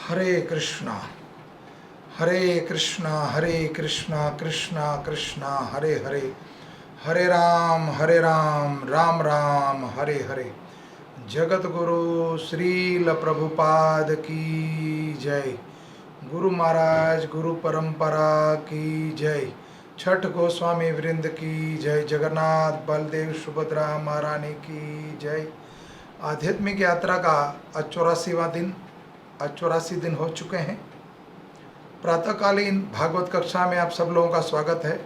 हरे कृष्णा हरे कृष्णा हरे कृष्णा कृष्णा कृष्णा हरे हरे, हरे राम राम राम हरे हरे। जगत गुरु श्रील प्रभुपाद की जय। गुरु महाराज गुरु परंपरा की जय। छठ गोस्वामी वृंद की जय। जगन्नाथ बलदेव सुभद्रा महारानी की जय। आध्यात्मिक यात्रा का आज 84 दिन हो चुके हैं। प्रातःकालीन भागवत कक्षा में आप सब लोगों का स्वागत है।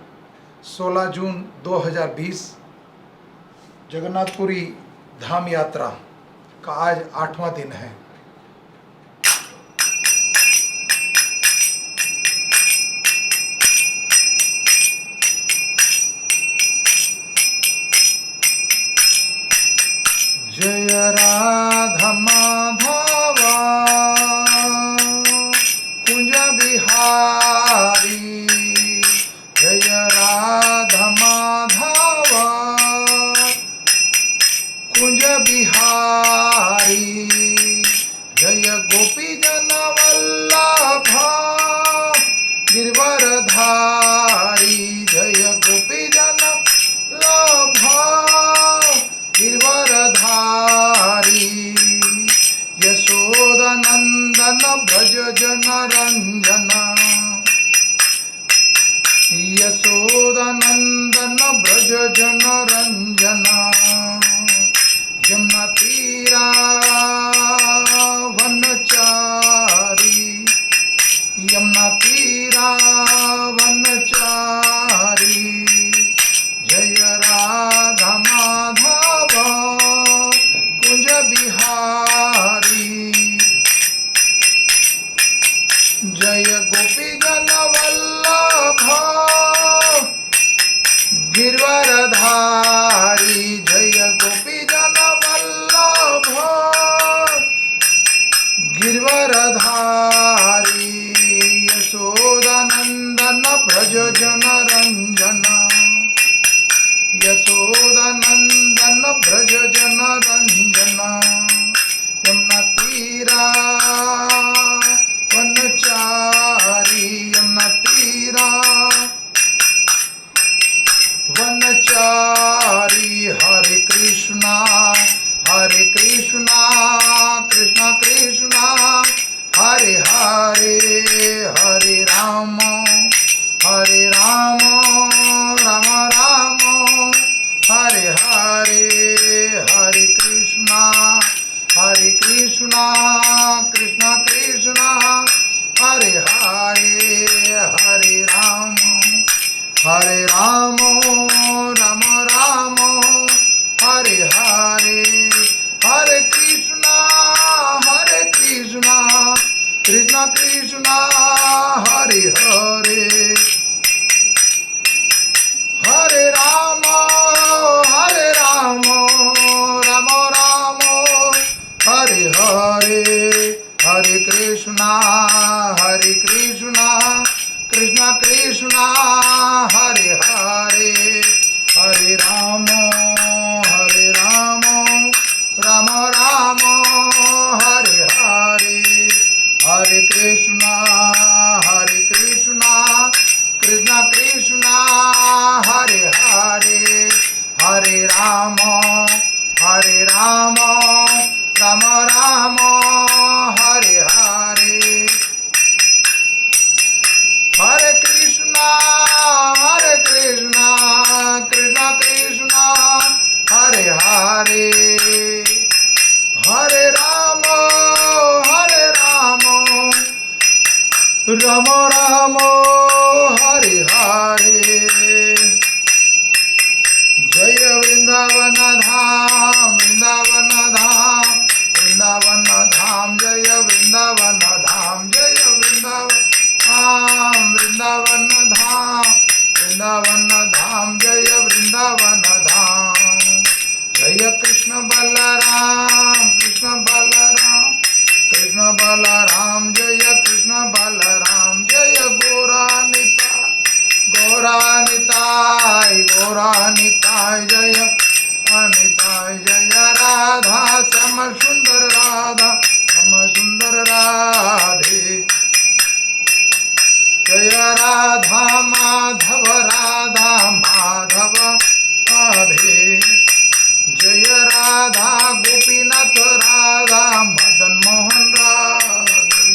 16 जून 2020 जगन्नाथपुरी धाम यात्रा का आज 8वां दिन है। जय राधा माधवा कुंज बिहारी, जय राधा माधवा कुंज बिहारी, जय गोपी जन वल्लभा गिरवरधारी, जय गोपी जन वल्लभा गिरवरधारी, यशोदानंदन ब्रज जन रंजन, यशोदानंदन ब्रज जन रंजन, यमुना तीरा वनचारी, यमुना तीरा वनचारी, जय राधा माधव कुंज बिहारी, जय गोपी जन वल्लभा गिरवरधारी, जय गोपी जन वल्लभा गिरवरधारी, यशोदानंदन ब्रज जन रंजन, यशोदानंदन ब्रज जन रंजन, यमुना तीरा वनचारी, यमुना तीरा वनचारी, हरे कृष्णा कृष्णा कृष्णा हरे हरे, हरे राम राम राम हरे हरे, हरे कृष्णा कृष्णा कृष्णा हरे हरे, हरे राम राम राम हरे हरे, हरे कृष्णा कृष्णा कृष्णा हरे हरे, हरे राम राम राम हरे हरे, हरे कृष्णा कृष्णा कृष्णा हरे हरे, हरे राम राम राम हरे हरे, हरे कृष्णा कृष्णा कृष्णा हरे हरे, हरे राम राम राम हरे हरे, हरे कृष्णा कृष्णा कृष्णा हरे हरे, हरे राम राम हरे हरे, जय वृंदावन धाम जय वृंदावन धाम, जय वृंदावन धाम जय वृंदावन धाम, जय कृष्ण बलराम जय कृष्ण बलराम, जय गौरानिताय जय अनिताय, जय राधा श्याम सुंदर राधे राधा गोपीनाथ राधा मदन मोहन राधे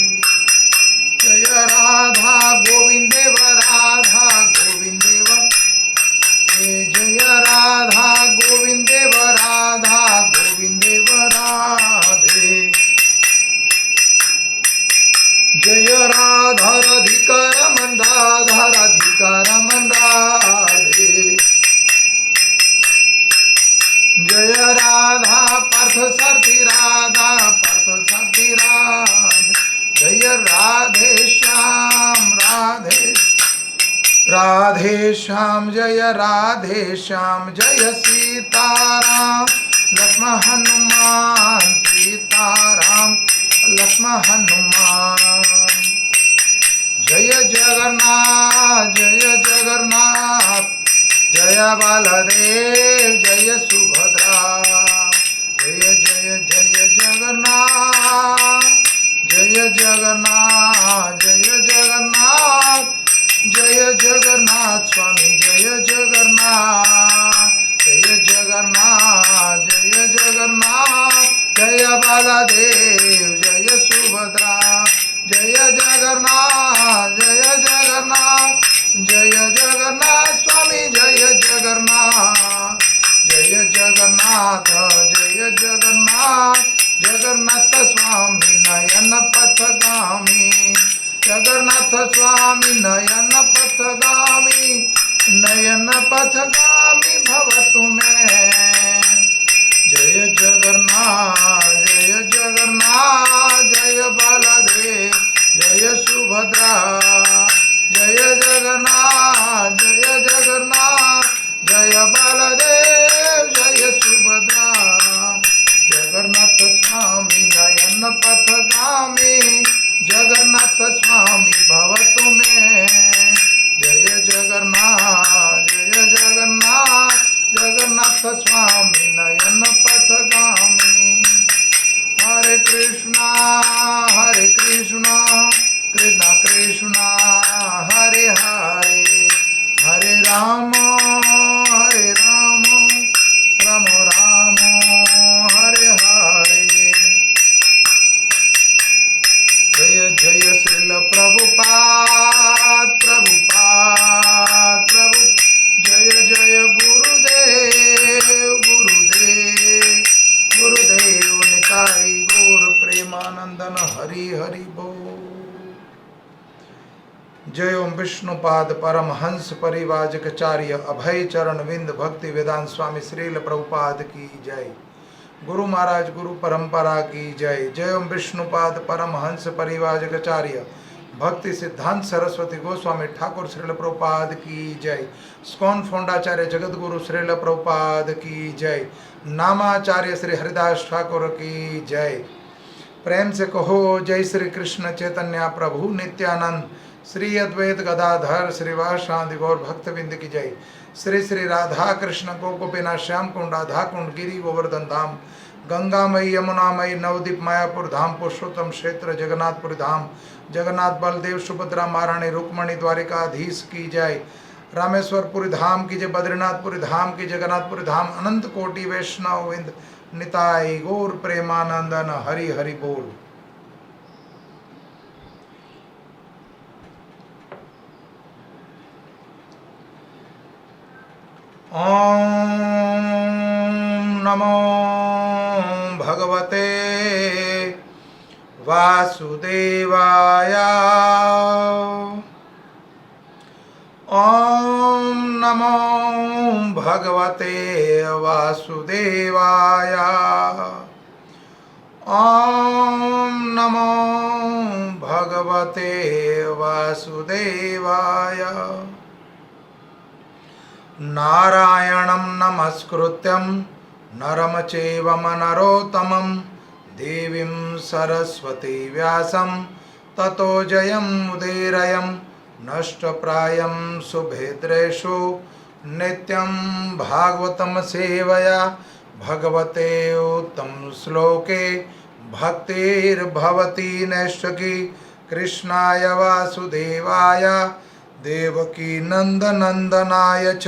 जय राधा गोविंदेव राधा गोविंदेव जय राधा गोविंदेव राधा गोविंदेव राधे जय राधा राधिका रमन राधा राधिका रमन राधे जय राधा पार्थ सारथी राधा पार्थ सारथी राधे जय राधे श्याम राधे श्याम जय राधे श्याम जय सीताराम लक्ष्मण हनुमान सीताराम लक्ष्मण हनुमान जय जगन्नाथ जय बालदेव जय सुभद्रा जय जय जय जगन्नाथ जय जगन्नाथ जय जगन्नाथ जय जगन्नाथ स्वामी जय जगन्नाथ जय जगन्नाथ जय जगन्नाथ जय बालादेव जय सुभद्रा जय जगन्नाथ जय जगन्नाथ जय जगन्नाथ स्वामी जय जगन्नाथ जय जगन्नाथ जय जगन्नाथ जगन्नाथ स्वामी नयन पथगामी जगन्नाथ स्वामी नयन पथगामी भवतु मे जय जगन्नाथ जय बलदेव जय सुभद्रा जय जगन्नाथ जय बलदेव जय सुभद्रा जगन्नाथ स्वामी नयन पथगामी जगन्नाथ स्वामी भवतु मे जय जगन्नाथ जगन्नाथ स्वामी नयन पथगामी हरे कृष्णा कृष्णा कृष्णा हरे हरे हरे राम राम राम हरे हरे जय जय श्रील प्रभुपाद प्रभु जय जय गुरुदेव निताई गौर प्रेमानंदन हरि हरि बोल जय ओम विष्णुपाद परमहंस परिवाजकाचार्य अभय चरण विंद भक्ति वेदांत स्वामी श्रील प्रभुपाद की जय गुरु महाराज गुरु परंपरा की जय जय ओम विष्णुपाद परमहंस परिवाजकाचार्य भक्ति सिद्धांत सरस्वती गोस्वामी ठाकुर श्रील प्रभुपाद की जय स्कॉन फौंडाचार्य जगत गुरु श्रील प्रभुपाद की जय नामाचार्य श्री हरिदास ठाकुर की जय प्रेम से कहो जय श्री कृष्ण चैतन्य प्रभु नित्यानंद श्री अद्वैत गदाधर श्रीवासादि गौर भक्तबिंद की जय श्री श्री राधा कृष्ण गोपीनाथ श्याम कुंड राधा कुंड गिरी गोवर्धन धाम गंगामयी यमुनामयी नवदीप मायापुर धाम पुरुषोत्तम क्षेत्र जगन्नाथपुरी धाम जगन्नाथ बलदेव सुभद्रा महारानी रुक्मणी द्वारिकाधीश की जय रामेश्वरपुरी धाम की जय बद्रीनाथपुरी धाम की जगन्नाथपुरी धाम अनंत कोटि वैष्णव विंद निताई गौर प्रेमानंदन हरि हरि बोल ओम नमो भगवते वासुदेवाय ओम नमो भगवते वासुदेवाय ओम नमो भगवते वासुदेवाय नारायणं नमस्कृत्यं नरं चैव नरोत्तमं देवीं सरस्वती व्यासं ततो जयमुदीरयं नष्टप्रायं शुभेद्रेषु नित्यं भागवतं सेवया भगवते उत्तम श्लोके भक्तिर्भवति नैष्ठिकी कृष्णाय वासुदेवाय देवकी नंदनंदनाय च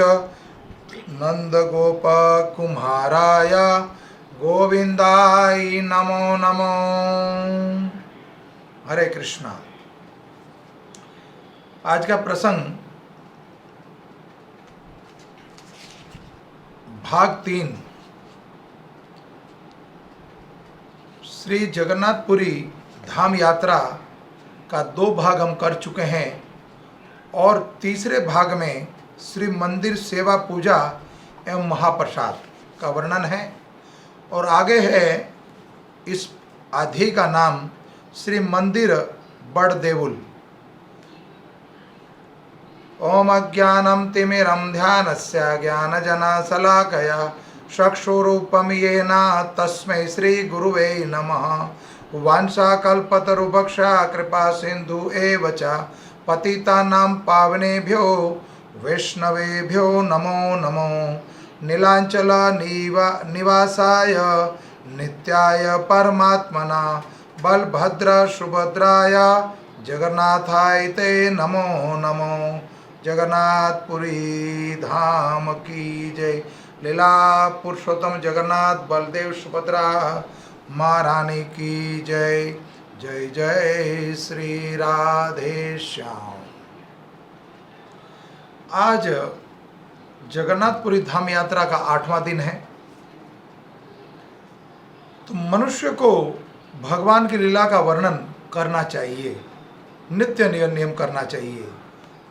नंदगोपकुमाराय गोविंदाय नमो नमो। हरे कृष्णा। आज का प्रसंग भाग 3 श्री जगन्नाथपुरी धाम यात्रा का 2 भाग हम कर चुके हैं और तीसरे भाग में श्री मंदिर सेवा पूजा एवं महाप्रसाद का वर्णन है और आगे है इस अध्याय का नाम श्री मंदिर बड़ देवुल। ओम अज्ञानं तिमिरं ध्यानस्य ज्ञानजनशलाकया चक्षुरुपम येन तस्मै श्री गुरुवे नमः। वाञ्छाकल्पतरुभक्षा कृपा सिंधु एव च पतितानां पावनेभ्यो वैष्णवेभ्यो नमो नमो। नीलांचल निवासाय नित्याय परमात्मना बलभद्र सुभद्राय जगन्नाथाय ते नमो नमो। जगन्नाथपुरी धाम की जय। लीला पुरुषोत्तम जगन्नाथ बलदेव सुभद्रा महारानी की जय। जय जय श्री राधे श्याम। आज जगन्नाथपुरी धाम यात्रा का 8वां दिन है। तो मनुष्य को भगवान की लीला का वर्णन करना चाहिए, नित्य नियम करना चाहिए।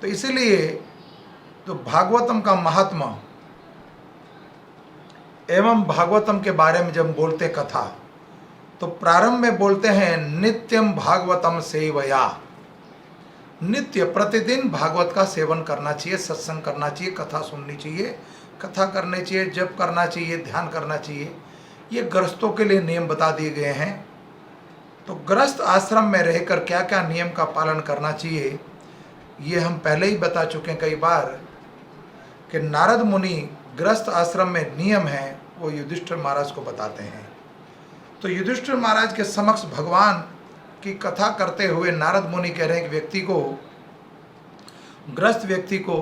तो इसीलिए तो भागवतम का महात्मा एवं भागवतम के बारे में जब बोलते कथा तो प्रारंभ में बोलते हैं नित्यम भागवतम सेवया। नित्य प्रतिदिन भागवत का सेवन करना चाहिए, सत्संग करना चाहिए, कथा सुननी चाहिए, कथा करनी चाहिए, जप करना चाहिए, ध्यान करना चाहिए। ये गृहस्थों के लिए नियम बता दिए गए हैं। तो गृहस्थ आश्रम में रहकर क्या क्या नियम का पालन करना चाहिए ये हम पहले ही बता चुके हैं कई बार कि नारद मुनि गृहस्थ आश्रम में नियम है वो युधिष्ठिर महाराज को बताते हैं। तो युधिष्ठिर महाराज के समक्ष भगवान की कथा करते हुए नारद मुनि कह रहे हैं कि व्यक्ति को, गृहस्थ व्यक्ति को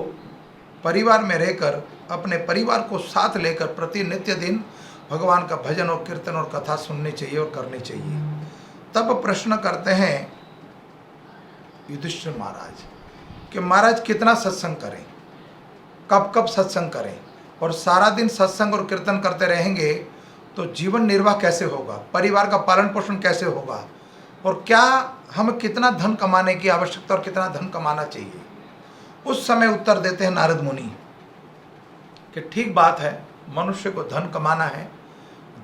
परिवार में रहकर अपने परिवार को साथ लेकर प्रति नित्य दिन भगवान का भजन और कीर्तन और कथा सुननी चाहिए और करनी चाहिए। तब प्रश्न करते हैं युधिष्ठिर महाराज कि महाराज कितना सत्संग करें, कब कब सत्संग करें, और सारा दिन सत्संग और कीर्तन करते रहेंगे तो जीवन निर्वाह कैसे होगा, परिवार का पालन पोषण कैसे होगा, और क्या हमें कितना धन कमाने की आवश्यकता और कितना धन कमाना चाहिए। उस समय उत्तर देते हैं नारद मुनि कि ठीक बात है, मनुष्य को धन कमाना है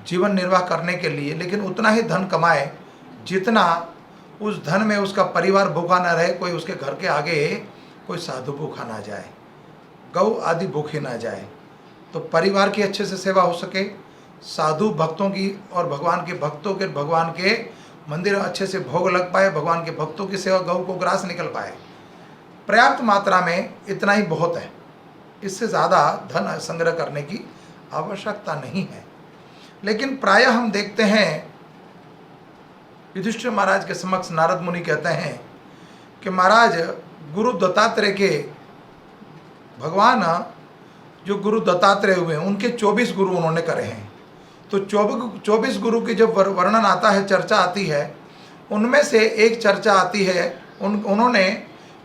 जीवन निर्वाह करने के लिए, लेकिन उतना ही धन कमाए जितना उस धन में उसका परिवार भूखा ना रहे, कोई उसके घर के आगे कोई साधु भूखा ना जाए, गौ आदि भूखी ना जाए, तो परिवार की अच्छे से सेवा हो सके, साधु भक्तों की और भगवान के भक्तों के भगवान के मंदिर अच्छे से भोग लग पाए, भगवान के भक्तों की सेवा, गौ को ग्रास निकल पाए। पर्याप्त मात्रा में इतना ही बहुत है, इससे ज़्यादा धन संग्रह करने की आवश्यकता नहीं है। लेकिन प्रायः हम देखते हैं युधिष्ठिर महाराज के समक्ष नारद मुनि कहते हैं कि महाराज गुरु दत्तात्रेय के, भगवान जो गुरु दत्तात्रेय हुए उनके 24 गुरु उन्होंने करे हैं। तो 24 गुरु की जब वर्णन आता है, चर्चा आती है, उनमें से एक चर्चा आती है उन्होंने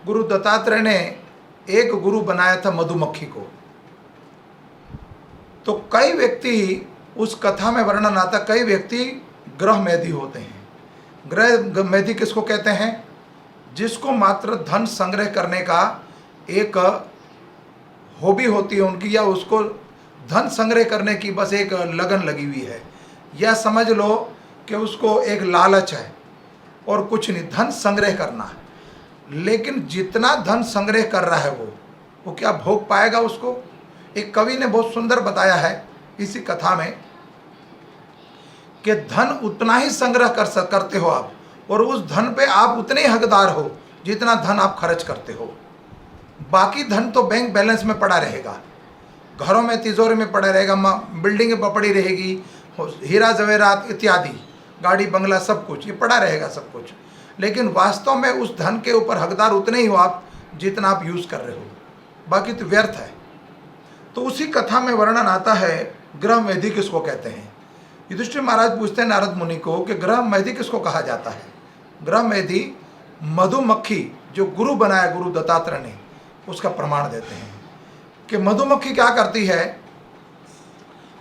गुरु दत्तात्रेय ने एक गुरु बनाया था मधुमक्खी को। तो कई व्यक्ति, उस कथा में वर्णन आता, कई व्यक्ति ग्रह मेधी होते हैं। ग्रह मेधी किसको कहते हैं? जिसको मात्र धन संग्रह करने का एक हॉबी होती है उनकी, या उसको धन संग्रह करने की बस एक लगन लगी हुई है, या समझ लो कि उसको एक लालच है और कुछ नहीं, धन संग्रह करना। लेकिन जितना धन संग्रह कर रहा है वो क्या भोग पाएगा उसको? एक कवि ने बहुत सुंदर बताया है इसी कथा में कि धन उतना ही संग्रह करते हो आप, और उस धन पे आप उतने ही हकदार हो जितना धन आप खर्च करते हो। बाकी धन तो बैंक बैलेंस में पड़ा रहेगा, घरों में तिजोरी में पड़ा रहेगा, बिल्डिंगें पड़ी रहेगी, हीरा जवेरात इत्यादि, गाड़ी बंगला सब कुछ, ये पड़ा रहेगा सब कुछ। लेकिन वास्तव में उस धन के ऊपर हकदार उतने ही हो आप जितना आप यूज़ कर रहे हो, बाकी तो व्यर्थ है। तो उसी कथा में वर्णन आता है ग्रह मेधी किसको कहते हैं। युधिष्ठिर महाराज पूछते हैं नारद मुनि को कि ग्रह मेधी किसको कहा जाता है? ग्रह मेधी मधुमक्खी जो गुरु बनाया गुरु दत्तात्रेय ने, उसका प्रमाण देते हैं कि मधुमक्खी क्या करती है,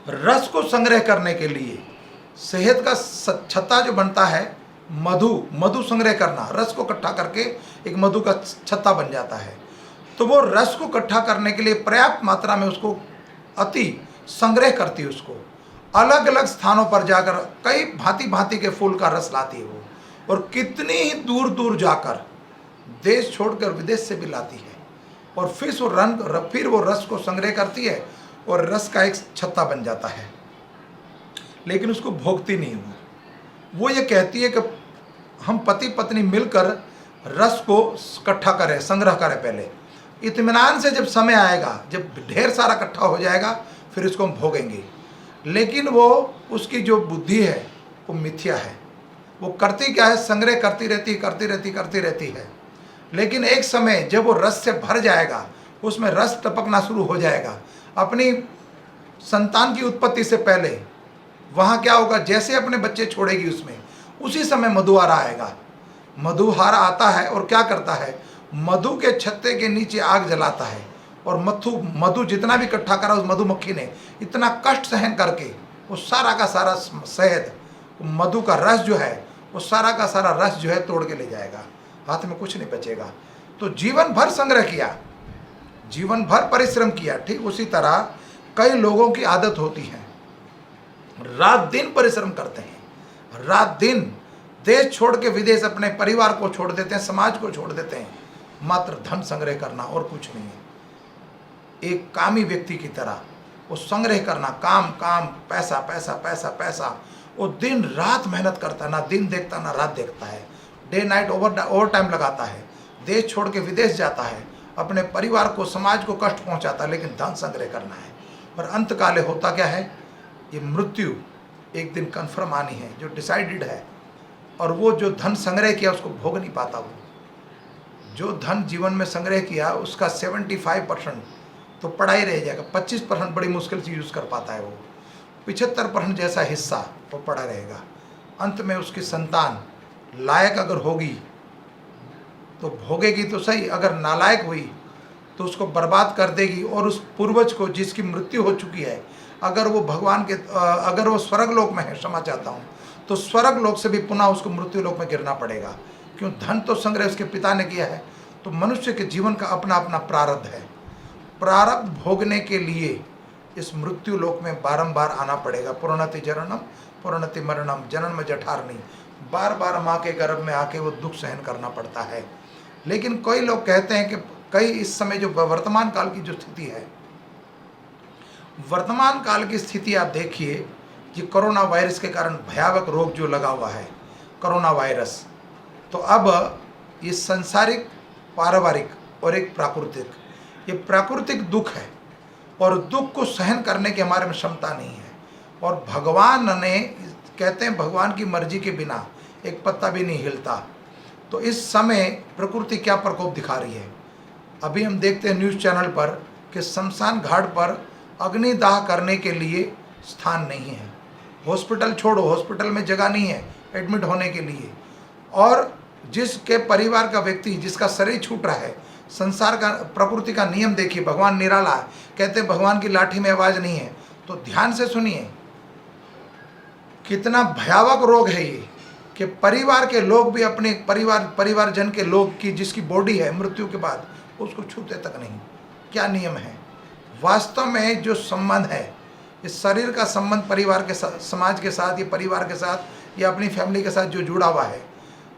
रस को संग्रह करने के लिए शहद का छत्ता जो बनता है, मधु संग्रह करना, रस को इकट्ठा करके एक मधु का छत्ता बन जाता है। तो वो रस को इकट्ठा करने के लिए पर्याप्त मात्रा में उसको अति संग्रह करती है, उसको अलग अलग स्थानों पर जाकर कई भांति भांति के फूल का रस लाती है वो, और कितनी ही दूर दूर जाकर देश छोड़कर विदेश से भी लाती है, और फिर वो रस को संग्रह करती है और रस का एक छत्ता बन जाता है। लेकिन उसको भोगती नहीं वो ये कहती है कि हम पति पत्नी मिलकर रस को इकट्ठा करें, संग्रह करें, पहले इत्मीनान से जब समय आएगा, जब ढेर सारा इकट्ठा हो जाएगा, फिर इसको हम भोगेंगे। लेकिन वो उसकी जो बुद्धि है वो मिथ्या है। वो करती क्या है, संग्रह करती रहती है। लेकिन एक समय जब वो रस से भर जाएगा, उसमें रस टपकना शुरू हो जाएगा, अपनी संतान की उत्पत्ति से पहले वहाँ क्या होगा, जैसे अपने बच्चे छोड़ेगी उसमें, उसी समय मधुहारा आएगा। मधुहारा आता है और क्या करता है, मधु के छत्ते के नीचे आग जलाता है, और मधु जितना भी इकट्ठा करा उस मधुमक्खी ने, इतना कष्ट सहन करके वो सारा का सारा शहद, मधु का रस जो है, वो सारा का सारा रस जो है तोड़ के ले जाएगा, हाथ में कुछ नहीं बचेगा। तो जीवन भर संग्रह किया, जीवन भर परिश्रम किया। ठीक उसी तरह कई लोगों की आदत होती है, रात दिन परिश्रम करते हैं, रात दिन देश छोड़ के विदेश अपने परिवार को छोड़ देते हैं, समाज को छोड़ देते हैं, मात्र धन संग्रह करना और कुछ नहीं है। एक कामी व्यक्ति की तरह वो संग्रह करना, काम काम, पैसा पैसा पैसा पैसा, वो दिन रात मेहनत करता है, ना दिन देखता ना रात देखता है, डे नाइट ओवर टाइम लगाता है, देश छोड़ के विदेश जाता है, अपने परिवार को समाज को कष्ट पहुंचाता है, लेकिन धन संग्रह करना है। और अंत काले होता क्या है, ये मृत्यु एक दिन कन्फर्म आनी है, जो डिसाइडेड है। और वो जो धन संग्रह किया उसको भोग नहीं पाता। वो जो धन जीवन में संग्रह किया उसका 75% तो पड़ा ही रह जाएगा, 25% बड़ी मुश्किल से यूज़ कर पाता है वो, 75% जैसा हिस्सा वो पड़ा रहेगा। अंत में उसकी संतान लायक अगर होगी तो भोगेगी तो सही, अगर नालायक हुई तो उसको बर्बाद कर देगी। और उस पूर्वज को जिसकी मृत्यु हो चुकी है, अगर वो भगवान के अगर वो स्वर्ग लोक में है, क्षमा चाहता हूँ, तो स्वर्ग लोक से भी पुनः उसको मृत्यु लोक में गिरना पड़ेगा। क्यों, धन तो संग्रह उसके पिता ने किया है। तो मनुष्य के जीवन का अपना अपना प्रारब्ध है, प्रारब्ध भोगने के लिए इस मृत्यु लोक में बारंबार आना पड़ेगा। पुरनति जननम पुरनति मरणम, जन्म जठारनी, बार बार माँ के गर्भ में आके वो दुख सहन करना पड़ता है। लेकिन कई लोग कहते हैं कि कई इस समय जो वर्तमान काल की जो स्थिति है, वर्तमान काल की स्थिति आप देखिए, ये कोरोना वायरस के कारण भयावह रोग जो लगा हुआ है, कोरोना वायरस, तो अब ये सांसारिक, पारिवारिक और एक प्राकृतिक, ये प्राकृतिक दुख है, और दुख को सहन करने की हमारे में क्षमता नहीं है। और भगवान ने, कहते हैं भगवान की मर्जी के बिना एक पत्ता भी नहीं हिलता। तो इस समय प्रकृति क्या प्रकोप दिखा रही है। अभी हम देखते हैं न्यूज़ चैनल पर कि शमशान घाट पर अग्निदाह करने के लिए स्थान नहीं है, हॉस्पिटल छोड़ो, हॉस्पिटल में जगह नहीं है एडमिट होने के लिए। और जिसके परिवार का व्यक्ति, जिसका शरीर छूट रहा है, संसार का, प्रकृति का नियम देखिए, भगवान निराला है, कहते हैं भगवान की लाठी में आवाज़ नहीं है। तो ध्यान से सुनिए, कितना भयावह रोग है ये, कि परिवार के लोग भी अपने परिवारजन के लोग की जिसकी बॉडी है मृत्यु के बाद उसको छूते तक नहीं। क्या नियम है वास्तव में, जो संबंध है, इस शरीर का संबंध परिवार के साथ, समाज के साथ, ये परिवार के साथ, या अपनी फैमिली के साथ जो जुड़ा हुआ है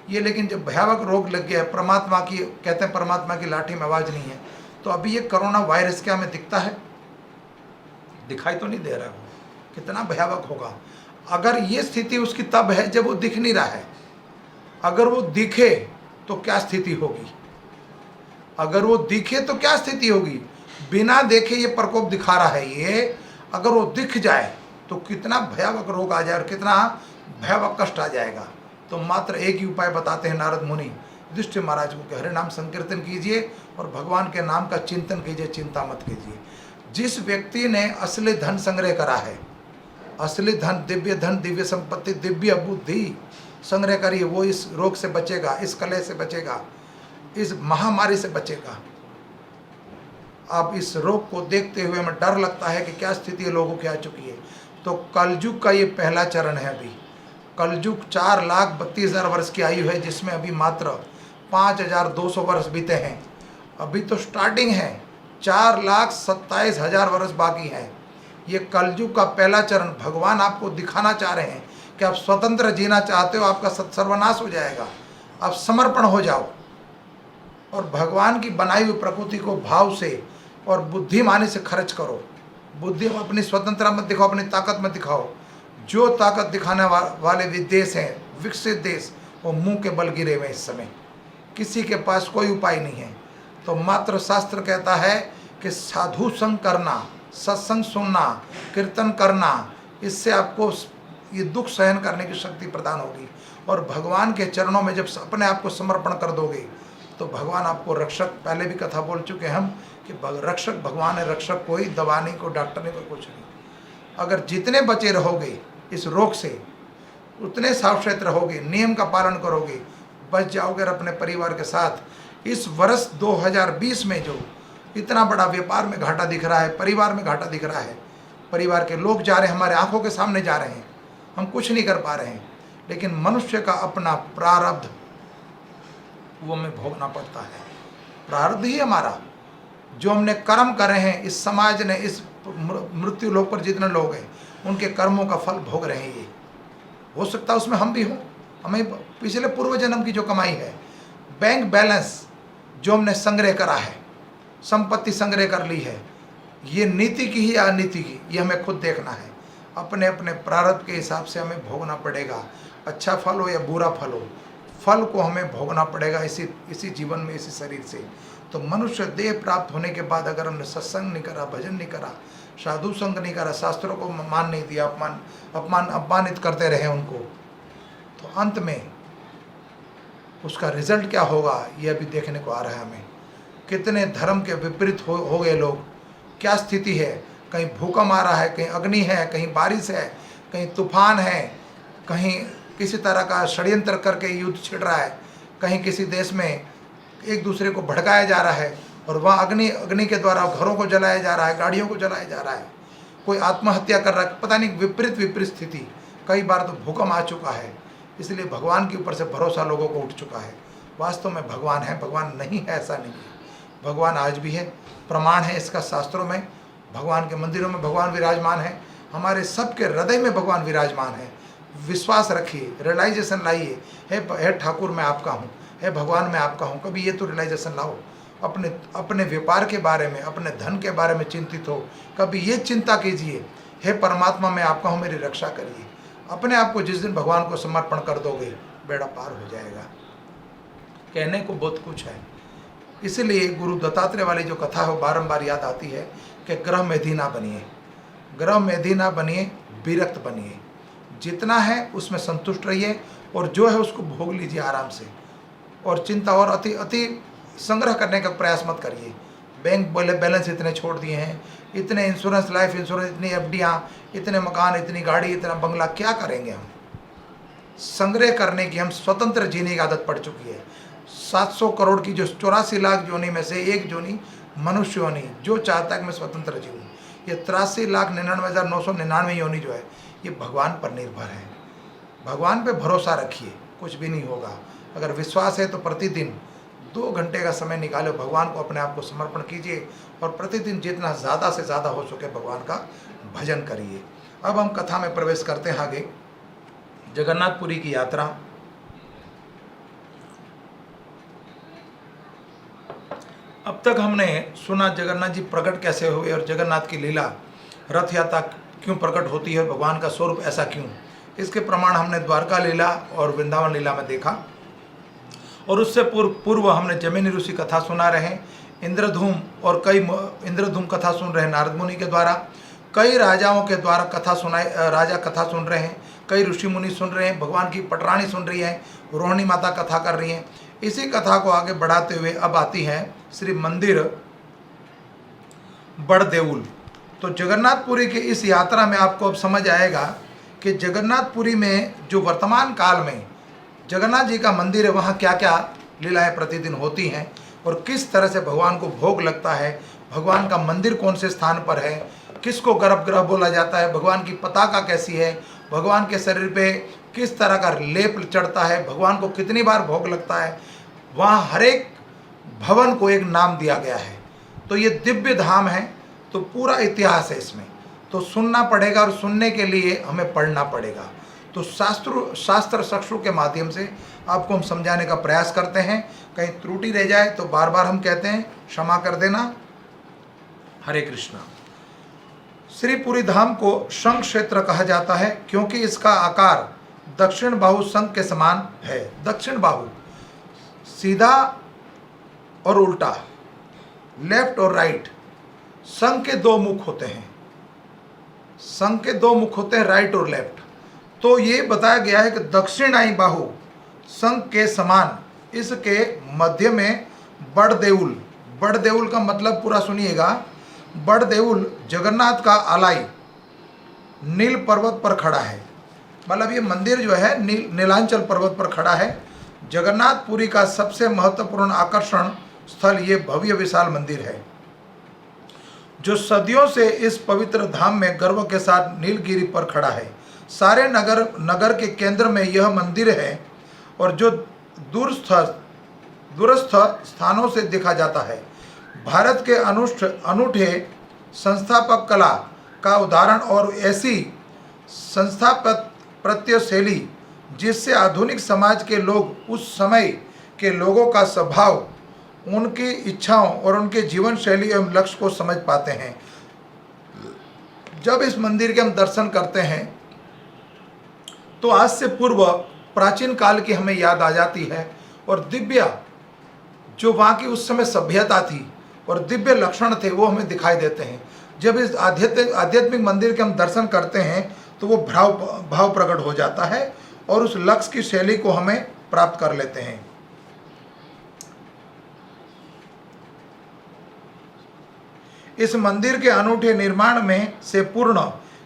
ये, लेकिन जब भयावह रोग लग गया है, परमात्मा की, कहते हैं परमात्मा की लाठी में आवाज़ नहीं है। तो अभी ये कोरोना वायरस क्या हमें दिखता है, दिखाई तो नहीं दे रहा है, कितना भयावह होगा। अगर ये स्थिति उसकी तब है जब वो दिख नहीं रहा है, अगर वो दिखे तो क्या स्थिति होगी, अगर वो दिखे तो क्या स्थिति होगी। बिना देखे ये प्रकोप दिखा रहा है ये, अगर वो दिख जाए तो कितना भयावह रोग आ जाए और कितना भयावह कष्ट आ जाएगा। तो मात्र एक ही उपाय बताते हैं नारद मुनि युधिष्ठिर महाराज को कि हरे नाम संकीर्तन कीजिए और भगवान के नाम का चिंतन कीजिए, चिंता मत कीजिए। जिस व्यक्ति ने असली धन संग्रह करा है, असली धन, दिव्य संपत्ति, दिव्य बुद्धि संग्रह करिए। वो इस रोग से बचेगा, इस कलह से बचेगा, इस महामारी से बचेगा। आप इस रोग को देखते हुए हमें डर लगता है कि क्या स्थिति लोगों की आ चुकी है। तो कलयुग का ये पहला चरण है। अभी कलयुग 4,32,000 वर्ष की आयु है, जिसमें अभी मात्र 5,200 वर्ष बीते हैं। अभी तो स्टार्टिंग है, 4,27,000 वर्ष बाकी हैं। ये कलयुग का पहला चरण भगवान आपको दिखाना चाह रहे हैं कि आप स्वतंत्र जीना चाहते हो, आपका सर्वनाश हो जाएगा। आप समर्पण हो जाओ और भगवान की बनाई हुई प्रकृति को भाव से और बुद्धिमानी से खर्च करो। बुद्धि में अपनी स्वतंत्रता मत दिखाओ, अपनी ताकत मत दिखाओ। जो ताकत दिखाने वाले देश हैं, विकसित देश, वो मुंह के बल गिरे हुए इस समय। किसी के पास कोई उपाय नहीं है। तो मात्र शास्त्र कहता है कि साधु संग करना, सत्संग सुनना, कीर्तन करना, इससे आपको ये दुख सहन करने की शक्ति प्रदान होगी। और भगवान के चरणों में जब अपने आप को समर्पण कर दोगे तो भगवान आपको रक्षक, पहले भी कथा बोल चुके हैं हम कि रक्षक भगवान है। रक्षक कोई दवा नहीं, कोई डॉक्टर नहीं, कोई कुछ नहीं। अगर जितने बचे रहोगे इस रोग से, उतने सावचेत रहोगे, नियम का पालन करोगे, बच जाओगे और अपने परिवार के साथ। इस वर्ष 2020 में जो इतना बड़ा व्यापार में घाटा दिख रहा है, परिवार में घाटा दिख रहा है, परिवार के लोग जा रहे हैं, हमारे आंखों के सामने जा रहे हैं, हम कुछ नहीं कर पा रहे हैं। लेकिन मनुष्य का अपना प्रारब्ध वो हमें भोगना पड़ता है। प्रारब्ध ही हमारा, जो हमने कर्म करे हैं, इस समाज ने, इस मृत्यु लोक पर जितने लोग हैं, उनके कर्मों का फल भोग रहे हैं। ये हो सकता है उसमें हम भी हों, हमें पिछले पूर्व जन्म की जो कमाई है, बैंक बैलेंस जो हमने संग्रह करा है, संपत्ति संग्रह कर ली है, ये नीति की ही या अनीति की, ये हमें खुद देखना है। अपने अपने प्रारब्ध के हिसाब से हमें भोगना पड़ेगा। अच्छा फल हो या बुरा फल हो, फल को हमें भोगना पड़ेगा इसी जीवन में, इसी शरीर से। तो मनुष्य देह प्राप्त होने के बाद अगर हमने सत्संग नहीं करा, भजन नहीं करा, साधु संग नहीं करा, शास्त्रों को मान नहीं दिया, अपमानित करते रहे उनको, तो अंत में उसका रिजल्ट क्या होगा ये अभी देखने को आ रहा है हमें। कितने धर्म के विपरीत हो गए लोग, क्या स्थिति है। कहीं भूकंप आ रहा है, कहीं अग्नि है, कहीं बारिश है, कहीं तूफान है, कहीं किसी तरह का षड्यंत्र करके युद्ध छिड़ रहा है, कहीं किसी देश में एक दूसरे को भड़काया जा रहा है और वहाँ अग्नि के द्वारा घरों को जलाया जा रहा है, गाड़ियों को जलाया जा रहा है, कोई आत्महत्या कर रहा है, पता नहीं विपरीत स्थिति। कई बार तो भूकंप आ चुका है। इसलिए भगवान के ऊपर से भरोसा लोगों को उठ चुका है। वास्तव में भगवान है, भगवान नहीं है ऐसा नहीं है। भगवान आज भी है, प्रमाण है इसका शास्त्रों में। भगवान के मंदिरों में भगवान विराजमान है, हमारे सबके हृदय में भगवान विराजमान है। विश्वास रखिए, रियलाइजेशन लाइए, हे ठाकुर मैं आपका हूँ, हे भगवान मैं आपका हूँ। कभी ये तो रियलाइजेशन लाओ। अपने व्यापार के बारे में, अपने धन के बारे में चिंतित हो, कभी ये चिंता कीजिए, हे परमात्मा मैं आपका हूँ, मेरी रक्षा करिए। अपने आप को जिस दिन भगवान को समर्पण कर दोगे, बेड़ा पार हो जाएगा। कहने को बहुत कुछ है। इसलिए गुरु दत्तात्रेय वाली जो कथा है वो बारंबार याद आती है कि ग्रह मेधी ना बनिए, ग्रह मेधी ना बनिए, विरक्त बनिए। जितना है उसमें संतुष्ट रहिए और जो है उसको भोग लीजिए आराम से। और चिंता और अति संग्रह करने का प्रयास मत करिए। बैंक बैलेंस इतने छोड़ दिए हैं, इतने इंश्योरेंस, लाइफ इंश्योरेंस, इतनी एफडियाँ, इतने मकान, इतनी गाड़ी, इतना बंगला, क्या करेंगे हम? संग्रह करने की, हम स्वतंत्र जीने की आदत पड़ चुकी है। 700 करोड़ की जो 84 लाख योनि में से एक योनि मनुष्य योनि, जो चाहता है कि मैं स्वतंत्र जीऊँ। ये 83,99,999 योनि जो है ये भगवान पर निर्भर है। भगवान पे भरोसा रखिए, कुछ भी नहीं होगा। अगर विश्वास है तो प्रतिदिन 2 घंटे का समय निकालो, भगवान को अपने आप को समर्पण कीजिए और प्रतिदिन जितना ज़्यादा से ज़्यादा हो सके भगवान का भजन करिए। अब हम कथा में प्रवेश करते हैं आगे। जगन्नाथपुरी की यात्रा। अब तक हमने सुना जगन्नाथ जी प्रकट कैसे हुए और जगन्नाथ की लीला, रथ यात्रा क्यों प्रकट होती है, भगवान का स्वरूप ऐसा क्यों। इसके प्रमाण हमने द्वारका लीला और वृंदावन लीला में देखा। और उससे पूर्व हमने जैमिनी ऋषि कथा सुना रहे, इंद्रधूम और कई इंद्रधूम कथा सुन रहे हैं नारद मुनि के द्वारा, कई राजाओं के द्वारा कथा सुनाई, राजा कथा सुन रहे हैं, कई ऋषि मुनि सुन रहे हैं, भगवान की पटरानी सुन रही है, रोहिणी माता कथा कर रही हैं। इसी कथा को आगे बढ़ाते हुए अब आती है श्री मंदिर बड़देउल। तो जगन्नाथपुरी की इस यात्रा में आपको अब समझ आएगा कि जगन्नाथपुरी में जो वर्तमान काल में जगन्नाथ जी का मंदिर है, वहाँ क्या क्या लीलाएं प्रतिदिन होती हैं और किस तरह से भगवान को भोग लगता है, भगवान का मंदिर कौन से स्थान पर है, किसको गर्भगृह बोला जाता है, भगवान की पताका कैसी है, भगवान के शरीर पे किस तरह का लेप चढ़ता है, भगवान को कितनी बार भोग लगता है। वहाँ हर एक भवन को एक नाम दिया गया है। तो ये दिव्य धाम है, तो पूरा इतिहास है इसमें, तो सुनना पड़ेगा और सुनने के लिए हमें पढ़ना पड़ेगा। तो शास्त्र चक्षु के माध्यम से आपको हम समझाने का प्रयास करते हैं। कहीं त्रुटि रह जाए तो बार बार हम कहते हैं क्षमा कर देना। हरे कृष्णा। श्रीपुरी धाम को शंख क्षेत्र कहा जाता है क्योंकि इसका आकार दक्षिण बाहु शंख के समान है। दक्षिण बाहु सीधा और उल्टा, लेफ्ट और राइट। शंख के दो मुख होते हैं, शंख के दो मुख होते हैं, राइट और लेफ्ट। तो ये बताया गया है कि दक्षिणाई बाहु शंख के समान, इसके मध्य में बड़ देउल। बड़ देउल का मतलब पूरा सुनिएगा। बड़ देउल जगन्नाथ का आलाई नील पर्वत पर खड़ा है। मतलब ये मंदिर जो है नीलांचल पर्वत पर खड़ा है। जगन्नाथपुरी का सबसे महत्वपूर्ण आकर्षण स्थल ये भव्य विशाल मंदिर है, जो सदियों से इस पवित्र धाम में गर्व के साथ नीलगिरी पर खड़ा है। सारे नगर के केंद्र में यह मंदिर है और जो दूरस्थ स्थानों से देखा जाता है। भारत के अनूठे संस्थापक कला का उदाहरण और ऐसी स्थापत्य शैली जिससे आधुनिक समाज के लोग उस समय के लोगों का स्वभाव, उनकी इच्छाओं और उनके जीवन शैली एवं लक्ष्य को समझ पाते हैं। जब इस मंदिर के हम दर्शन करते हैं तो आज से पूर्व प्राचीन काल की हमें याद आ जाती है और दिव्य जो वहाँ की उस समय सभ्यता थी और दिव्य लक्षण थे वो हमें दिखाई देते हैं। जब इस आध्यात्मिक मंदिर के हम दर्शन करते हैं तो वो भाव प्रकट हो जाता है और उस लक्ष्य की शैली को हमें प्राप्त कर लेते हैं। इस मंदिर के अनूठे निर्माण में से पूर्ण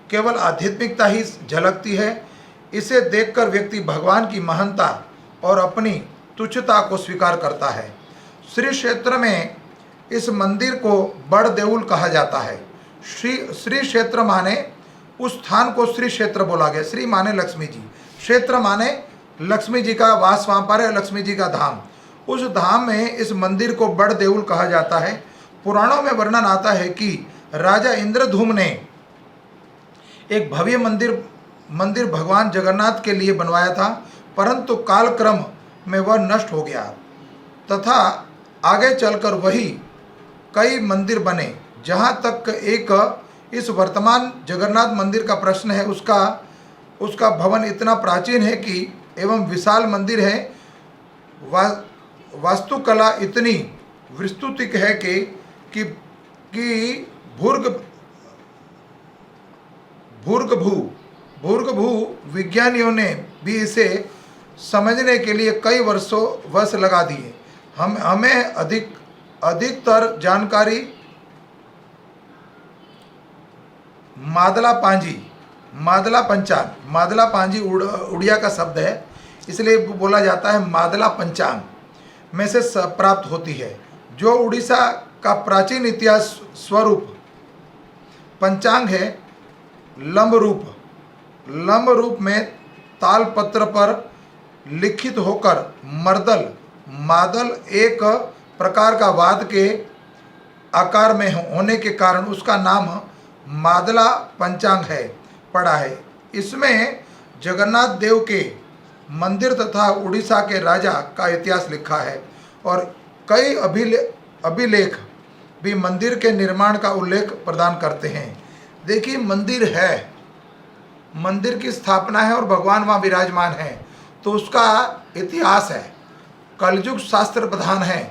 केवल आध्यात्मिकता ही झलकती है। इसे देखकर व्यक्ति भगवान की महानता और अपनी तुच्छता को स्वीकार करता है। श्री क्षेत्र में इस मंदिर को बड़ देउल कहा जाता है। श्री क्षेत्र माने उस स्थान को श्री क्षेत्र बोला गया। श्री माने लक्ष्मी जी, क्षेत्र माने लक्ष्मी जी का वास वहाँ पर है, लक्ष्मी जी का धाम। उस धाम में इस मंदिर को बड़ देउल कहा जाता है। पुराणों में वर्णन आता है कि राजा इंद्रधूम ने एक भव्य मंदिर भगवान जगन्नाथ के लिए बनवाया था, परंतु कालक्रम में वह नष्ट हो गया तथा आगे चलकर वही कई मंदिर बने। जहाँ तक एक इस वर्तमान जगन्नाथ मंदिर का प्रश्न है, उसका भवन इतना प्राचीन है कि एवं विशाल मंदिर है। वास्तुकला इतनी विस्तृत है कि भूर्गभू विज्ञानियों ने भी इसे समझने के लिए कई वर्ष लगा दिए। हमें अधिकतर जानकारी मादला पांजी उड़िया का शब्द है, इसलिए बोला जाता है मादला पंचांग में से प्राप्त होती है, जो उड़ीसा का प्राचीन इतिहास स्वरूप पंचांग है। लंब रूप में तालपत्र पर लिखित होकर मादल एक प्रकार का वाद के आकार में होने के कारण उसका नाम मादला पंचांग है पड़ा है। इसमें जगन्नाथ देव के मंदिर तथा उड़ीसा के राजा का इतिहास लिखा है और कई अभिलेख भी मंदिर के निर्माण का उल्लेख प्रदान करते हैं। देखिए, मंदिर है, मंदिर की स्थापना है और भगवान वहाँ विराजमान है, तो उसका इतिहास है। कलयुग शास्त्र प्रधान है,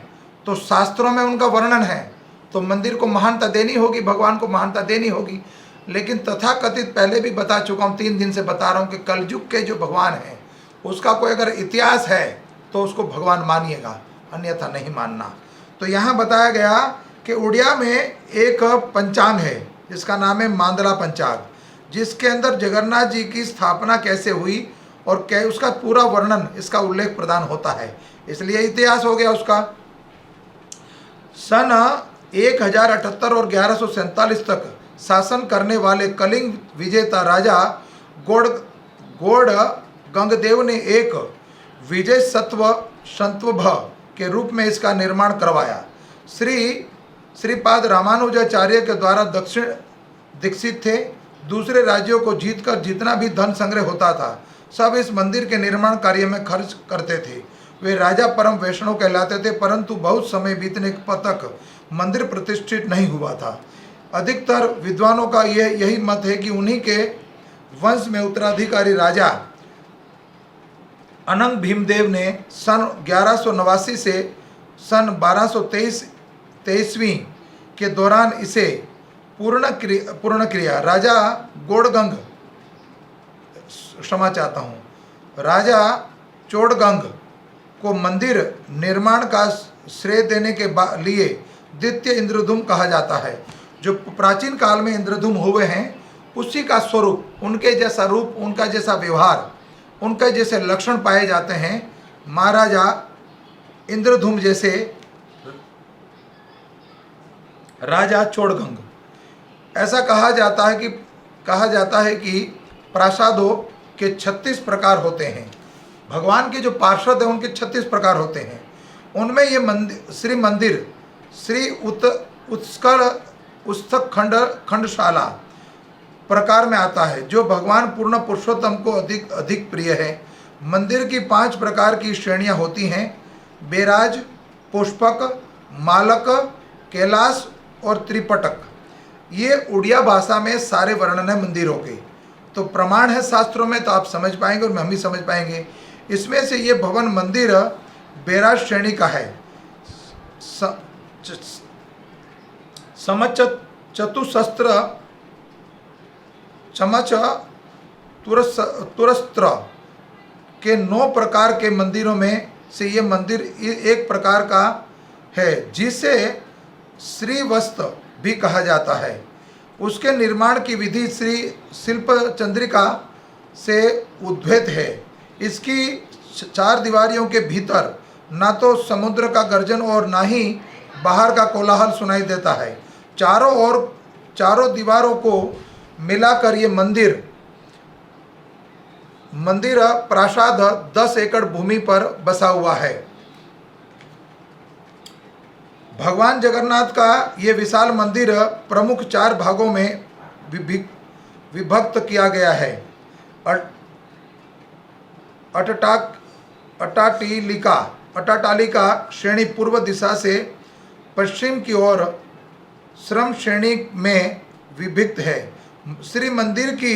तो शास्त्रों में उनका वर्णन है, तो मंदिर को महानता देनी होगी, भगवान को महानता देनी होगी। लेकिन तथाकथित पहले भी बता चुका हूँ, 3 दिन से बता रहा हूँ कि कलयुग के जो भगवान हैं उसका कोई अगर इतिहास है तो उसको भगवान मानिएगा, अन्यथा नहीं मानना। तो यहाँ बताया गया कि उड़िया में एक पंचांग है, जिसका नाम है मांदला पंचाग, जिसके अंदर जगन्नाथ जी की स्थापना कैसे हुई और क्या उसका पूरा वर्णन, इसका उल्लेख प्रदान होता है। इसलिए इतिहास हो गया उसका। सन 1078 और 1147 तक शासन करने वाले कलिंग विजेता राजा गोड़ गंगदेव ने एक विजय संत्वभ के रूप में इसका निर्माण करवाया। श्रीपाद रामानुजाचार्य के द्वारा दीक्षित थे। दूसरे राज्यों को जीतकर जितना भी धन संग्रह होता था सब इस मंदिर के निर्माण कार्य में खर्च करते थे। वे राजा परम वैष्णव कहलाते थे, परंतु बहुत समय बीतने तक मंदिर प्रतिष्ठित नहीं हुआ था। अधिकतर विद्वानों का यही मत है कि उन्हीं के वंश में उत्तराधिकारी राजा अनंग भीमदेव ने सन 1189 से सन 1223 के दौरान इसे पूर्ण किया। राजा गोड़गंग, क्षमा चाहता हूँ, राजा चोड़गंग को मंदिर निर्माण का श्रेय देने के लिए द्वितीय इंद्रधूम कहा जाता है। जो प्राचीन काल में इंद्रधूम हुए हैं उसी का स्वरूप, उनके जैसा रूप, उनका जैसा व्यवहार, उनके जैसे लक्षण पाए जाते हैं महाराजा इंद्रधूम जैसे राजा चोड़गंग। ऐसा कहा जाता है कि प्रासादों के 36 प्रकार होते हैं। भगवान के जो पार्षद हैं उनके 36 प्रकार होते हैं। उनमें ये मंदिर श्री उत्सक खंडशाला प्रकार में आता है, जो भगवान पूर्ण पुरुषोत्तम को अधिक प्रिय है। मंदिर की 5 प्रकार की श्रेणियां होती हैं: बेराज, पुष्पक, मालक, कैलाश और त्रिपटक। ये उड़िया भाषा में सारे वर्णन है मंदिरों के, तो प्रमाण है शास्त्रों में, तो आप समझ पाएंगे और हम भी समझ पाएंगे। इसमें से ये भवन मंदिर बेराज श्रेणी का है। चतुसहस्त्र चमच तुरस्त्र के 9 प्रकार के मंदिरों में से ये मंदिर एक प्रकार का है, जिसे श्रीवस्त भी कहा जाता है। उसके निर्माण की विधि श्री शिल्प चंद्रिका से उद्भूत है। इसकी 4 दीवारियों के भीतर ना तो समुद्र का गर्जन और ना ही बाहर का कोलाहल सुनाई देता है। चारों दीवारों को मिलाकर ये मंदिर प्रासाद 10 एकड़ भूमि पर बसा हुआ है। भगवान जगन्नाथ का ये विशाल मंदिर प्रमुख 4 भागों में विभक्त किया गया है। अट्टालिका श्रेणी पूर्व दिशा से पश्चिम की ओर श्रम श्रेणी में विभक्त है। श्री मंदिर की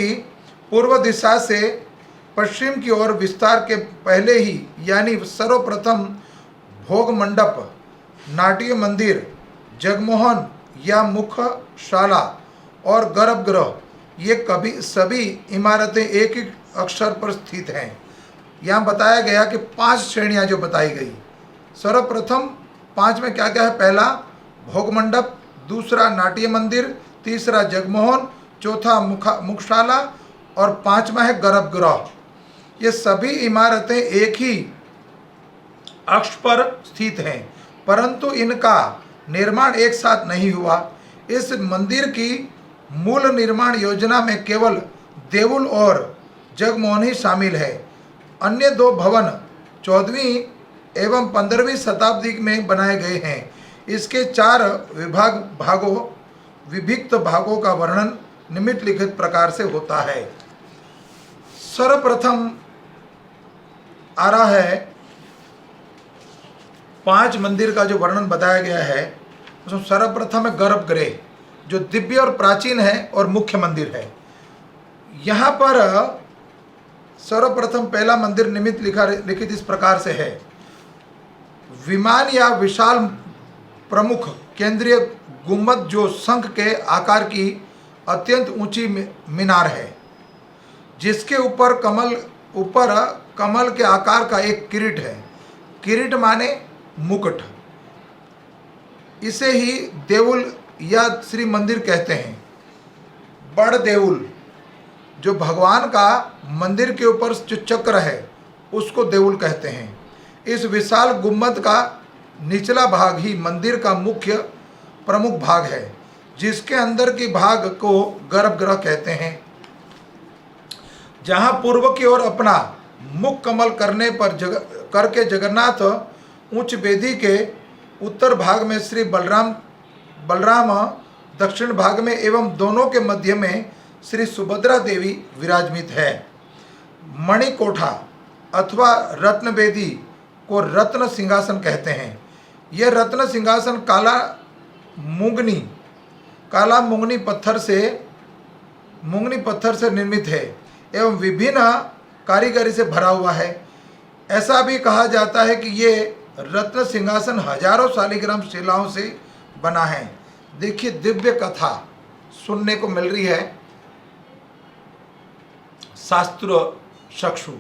पूर्व दिशा से पश्चिम की ओर विस्तार के पहले ही, यानी सर्वप्रथम भोग मंडप, नाट्य मंदिर, जगमोहन या मुखशाला और गर्भगृह, ये सभी इमारतें एक ही अक्षर पर स्थित हैं। यहाँ बताया गया कि 5 श्रेणियाँ जो बताई गई, सर्वप्रथम 5 में क्या क्या है? पहला भोग मंडप, दूसरा नाट्य मंदिर, तीसरा जगमोहन, चौथा मुखशाला और 5वां है गर्भगृह। ये सभी इमारतें एक ही अक्ष पर स्थित हैं, परंतु इनका निर्माण एक साथ नहीं हुआ। इस मंदिर की मूल निर्माण योजना में केवल देउल और जगमोहन ही शामिल है। अन्य 2 भवन 14वीं एवं 15वीं शताब्दी में बनाए गए हैं। इसके 4 विभिक्त भागों का वर्णन निम्नलिखित प्रकार से होता है। सर्वप्रथम आ रहा है 5 मंदिर का जो वर्णन बताया गया है, उसमें सर्वप्रथम है गर्भगृह, जो दिव्य और प्राचीन है और मुख्य मंदिर है। यहाँ पर सर्वप्रथम पहला मंदिर लिखित इस प्रकार से है: विमान या विशाल प्रमुख केंद्रीय गुंबद, जो शंख के आकार की अत्यंत ऊंची मीनार है, जिसके ऊपर कमल के आकार का एक किरीट है। किरीट माने मुकुट। इसे ही देउल या श्री मंदिर कहते हैं। बड़ देउल, जो भगवान का मंदिर के ऊपर जो चक्र है उसको देउल कहते हैं। इस विशाल गुम्बद का निचला भाग ही मंदिर का मुख्य प्रमुख भाग है, जिसके अंदर के भाग को गर्भगृह कहते हैं। जहां पूर्व की ओर अपना मुख कमल करने पर करके जगन्नाथ उच्च वेदी के उत्तर भाग में श्री बलराम दक्षिण भाग में एवं दोनों के मध्य में श्री सुभद्रा देवी विराजमित है। मणिकोठा अथवा रत्न वेदी को रत्न सिंहासन कहते हैं। यह रत्न सिंहासन काला मुंगनी पत्थर से निर्मित है एवं विभिन्न कारीगरी से भरा हुआ है। ऐसा भी कहा जाता है कि ये रत्न सिंहासन हजारों शालिग्राम शिलाओं से बना है। देखिए, दिव्य कथा सुनने को मिल रही है शास्त्र चक्षु।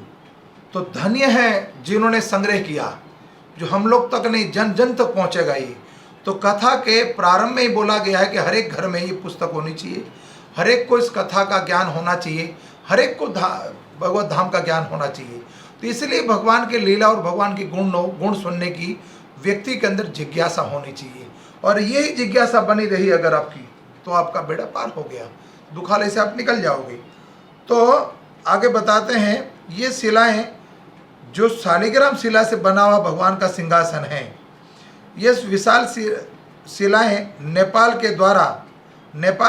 तो धन्य है जिन्होंने संग्रह किया, जो हम लोग तक नहीं, जन जन तक पहुंचेगा ये। तो कथा के प्रारंभ में ही बोला गया है कि हर एक घर में ये पुस्तक होनी चाहिए, हर एक को इस कथा का ज्ञान होना चाहिए, हर एक को भगवत धाम का ज्ञान होना चाहिए। तो इसलिए भगवान के लीला और भगवान के गुण सुनने की व्यक्ति के अंदर जिज्ञासा होनी चाहिए। और यही जिज्ञासा बनी रही अगर आपकी, तो आपका बेड़ा पार हो गया, दुखालय से आप निकल जाओगे। तो आगे बताते हैं, ये शिलाएं जो शालिग्राम शिला से बना हुआ भगवान का सिंहासन है, ये विशाल शिलाएं नेपाल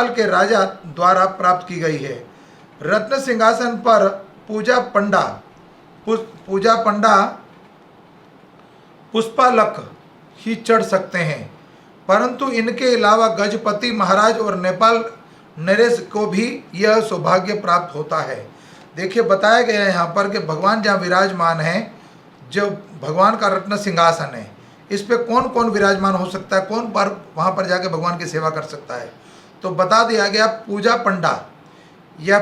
के राजा द्वारा प्राप्त की गई है। रत्न सिंहासन पर पूजा पंडा पुष्पालक ही चढ़ सकते हैं, परंतु इनके अलावा गजपति महाराज और नेपाल नरेश को भी यह सौभाग्य प्राप्त होता है। देखिए, बताया गया है यहाँ पर कि भगवान जहाँ विराजमान है, जो भगवान का रत्न सिंहासन है, इस पे कौन कौन विराजमान हो सकता है, कौन पर वहाँ पर जाके भगवान की सेवा कर सकता है। तो बता दिया गया, पूजा पंडा या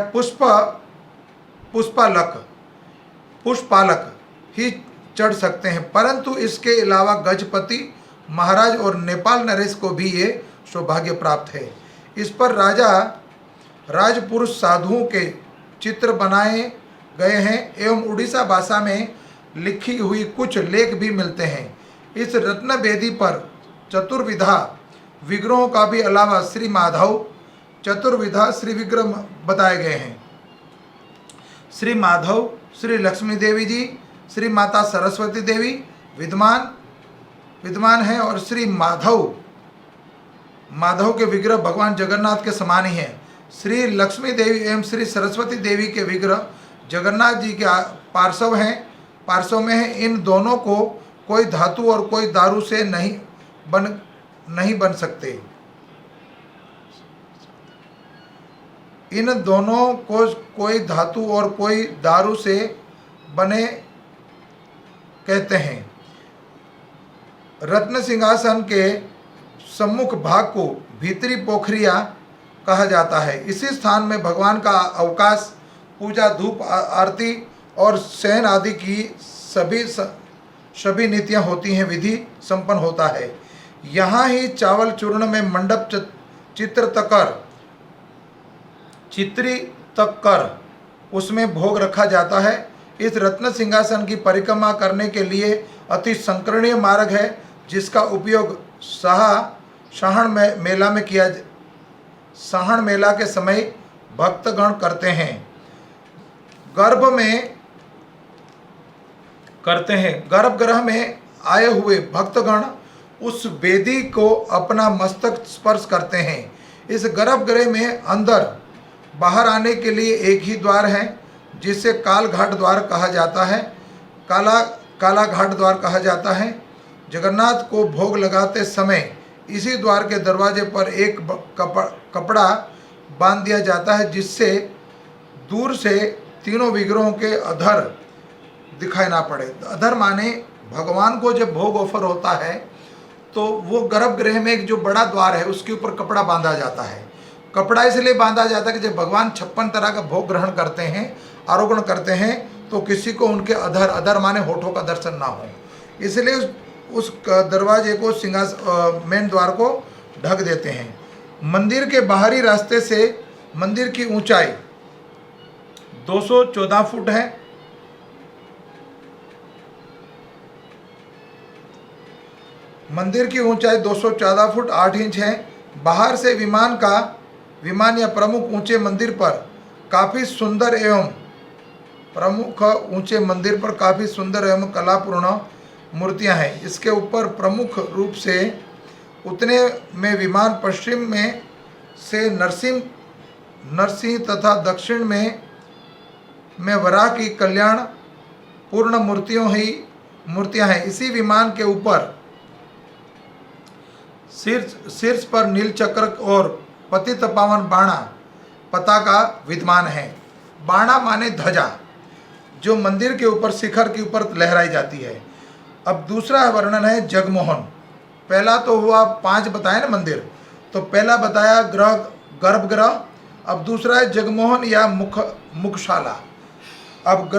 पुष्पालक ही चढ़ सकते हैं, परंतु इसके अलावा गजपति महाराज और नेपाल नरेश को भी ये सौभाग्य प्राप्त है। इस पर राजपुरुष साधुओं के चित्र बनाए गए हैं एवं उड़ीसा भाषा में लिखी हुई कुछ लेख भी मिलते हैं। इस रत्न वेदी पर चतुर्विधा विग्रहों का भी अलावा श्री माधव चतुर्विधा श्री विग्रह बताए गए हैं। श्री माधव, श्री लक्ष्मी देवी जी, श्री माता सरस्वती देवी विद्यमान है और श्री माधव के विग्रह भगवान जगन्नाथ के समान ही हैं। श्री लक्ष्मी देवी एवं श्री सरस्वती देवी के विग्रह जगन्नाथ जी के पार्श्व में हैं। इन दोनों को कोई धातु और कोई दारू से नहीं बन सकते। इन दोनों को कोई धातु और कोई दारू से बने कहते हैं। रत्न सिंहासन के सम्मुख भाग को भीतरी पोखरिया कहा जाता है। इसी स्थान में भगवान का अवकाश, पूजा, धूप आरती और शयन आदि की सभी नीतियाँ होती हैं, विधि संपन्न होता है। यहाँ ही चावल चूर्ण में मंडप चित्री तक कर उसमें भोग रखा जाता है। इस रत्न सिंहासन की परिक्रमा करने के लिए अति संकीर्णीय मार्ग है, जिसका उपयोग साहण मेला के समय भक्तगण करते हैं। गर्भगृह में आए हुए भक्तगण उस वेदी को अपना मस्तक स्पर्श करते हैं। इस गर्भगृह में अंदर बाहर आने के लिए एक ही द्वार है, जिसे काला घाट द्वार कहा जाता है। जगन्नाथ को भोग लगाते समय इसी द्वार के दरवाजे पर एक कपड़ा बांध दिया जाता है, जिससे दूर से तीनों विग्रहों के अधर दिखाई ना पड़े। अधर माने भगवान को जब भोग ऑफर होता है तो वो गर्भगृह में एक जो बड़ा द्वार है उसके ऊपर कपड़ा बांधा जाता है। कपड़ा इसलिए बांधा जाता है कि जब भगवान 56 तरह का भोग ग्रहण करते हैं, आरोग्य करते हैं, तो किसी को उनके अधर माने होठों का दर्शन ना हो, इसलिए उस दरवाजे को मेन द्वार को ढक देते हैं। मंदिर के बाहरी रास्ते से मंदिर की ऊंचाई 214 फुट है। मंदिर की ऊंचाई 214 फुट 8 इंच है। बाहर से विमान या प्रमुख ऊंचे मंदिर पर काफ़ी सुंदर एवं कलापूर्ण मूर्तियां हैं। इसके ऊपर प्रमुख रूप से उतने में विमान, पश्चिम में से नरसिंह तथा दक्षिण में वराह की कल्याण पूर्ण मूर्तियां हैं। इसी विमान के ऊपर शीर्ष पर नील चक्र और पतित पावन बाणा पताका विद्यमान है। बाणा माने ध्वजा, जो मंदिर के ऊपर शिखर के ऊपर लहराई जाती है। अब दूसरा वर्णन है जगमोहन। पहला तो हुआ 5 बताया ना मंदिर, तो पहला बताया गर्भगृह। अब दूसरा है जगमोहन या मुखशाला। अब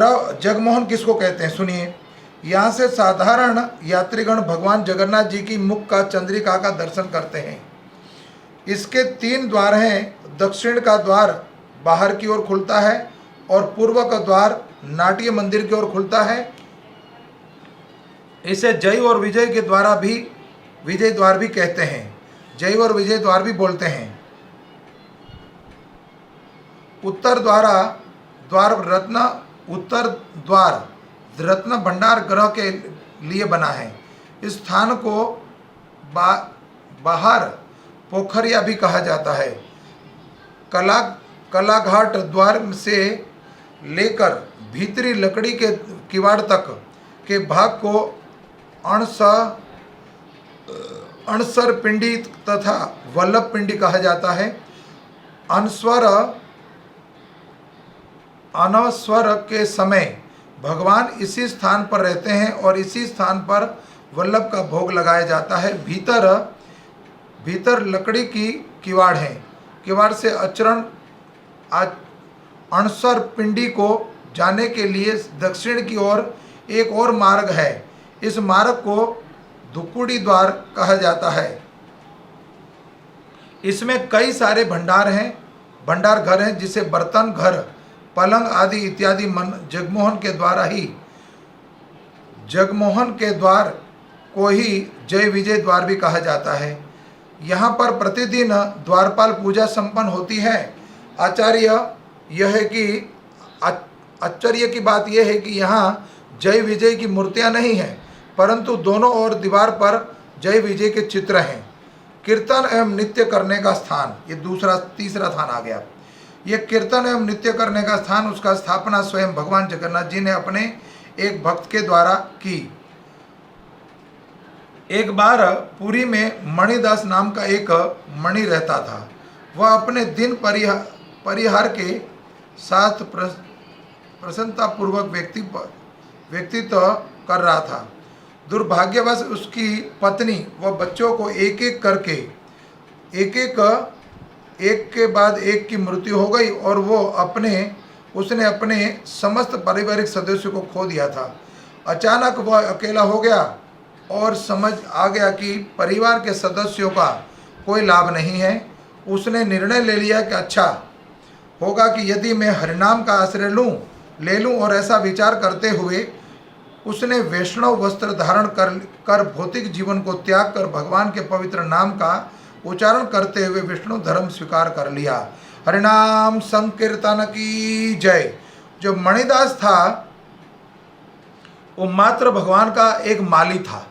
जगमोहन किसको कहते हैं सुनिए। यहाँ से साधारण यात्रीगण भगवान जगन्नाथ जी की मुख का, चंद्रिका का दर्शन करते हैं। इसके 3 द्वार हैं। दक्षिण का द्वार बाहर की ओर खुलता है और पूर्व का द्वार नाट्य मंदिर की ओर खुलता है। इसे जय और विजय के द्वारा भी विजय द्वार भी कहते हैं। जय और विजय द्वार भी बोलते हैं। उत्तर द्वार रत्न भंडार ग्रह के लिए बना है। इस स्थान को बाहर पोखरिया भी कहा जाता है। कलाघाट द्वार से लेकर भीतरी लकड़ी के किवाड़ तक के भाग को अणसर पिंडी तथा वल्लभ पिंडी कहा जाता है। अनस्वर के समय भगवान इसी स्थान पर रहते हैं और इसी स्थान पर वल्लभ का भोग लगाया जाता है। भीतर लकड़ी की किवाड़ है। किवाड़ से अणसर पिंडी को जाने के लिए दक्षिण की ओर एक और मार्ग है। इस मार्ग को धुकुड़ी द्वार कहा जाता है। इसमें कई सारे भंडार घर हैं, जिसे बर्तन घर, पलंग आदि इत्यादि जगमोहन के द्वार को ही जय विजय द्वार भी कहा जाता है। यहाँ पर प्रतिदिन द्वारपाल पूजा संपन्न होती है। आश्चर्य की बात यह है कि यहाँ जय विजय की मूर्तियाँ नहीं हैं, परंतु दोनों ओर दीवार पर जय विजय के चित्र हैं। कीर्तन एवं नृत्य करने का स्थान, ये तीसरा स्थान आ गया। ये कीर्तन एवं नृत्य करने का स्थान, उसका स्थापना स्वयं भगवान जगन्नाथ जी ने अपने एक भक्त के द्वारा की। एक बार पुरी में मणिदास नाम का एक मणि रहता था। वह अपने दिन परिहार के साथ प्रसन्नतापूर्वक व्यक्तित्व कर रहा था। दुर्भाग्यवश उसकी पत्नी व बच्चों को एक के बाद एक की मृत्यु हो गई और उसने अपने समस्त पारिवारिक सदस्यों को खो दिया था। अचानक वह अकेला हो गया और समझ आ गया कि परिवार के सदस्यों का कोई लाभ नहीं है। उसने निर्णय ले लिया कि अच्छा होगा कि यदि मैं हरिनाम का आश्रय ले लूं, और ऐसा विचार करते हुए उसने वैष्णव वस्त्र धारण कर भौतिक जीवन को त्याग कर भगवान के पवित्र नाम का उच्चारण करते हुए विष्णु धर्म स्वीकार कर लिया। हरिनाम संकीर्तन की जय। जो मणिदास था वो मात्र भगवान का एक माली था,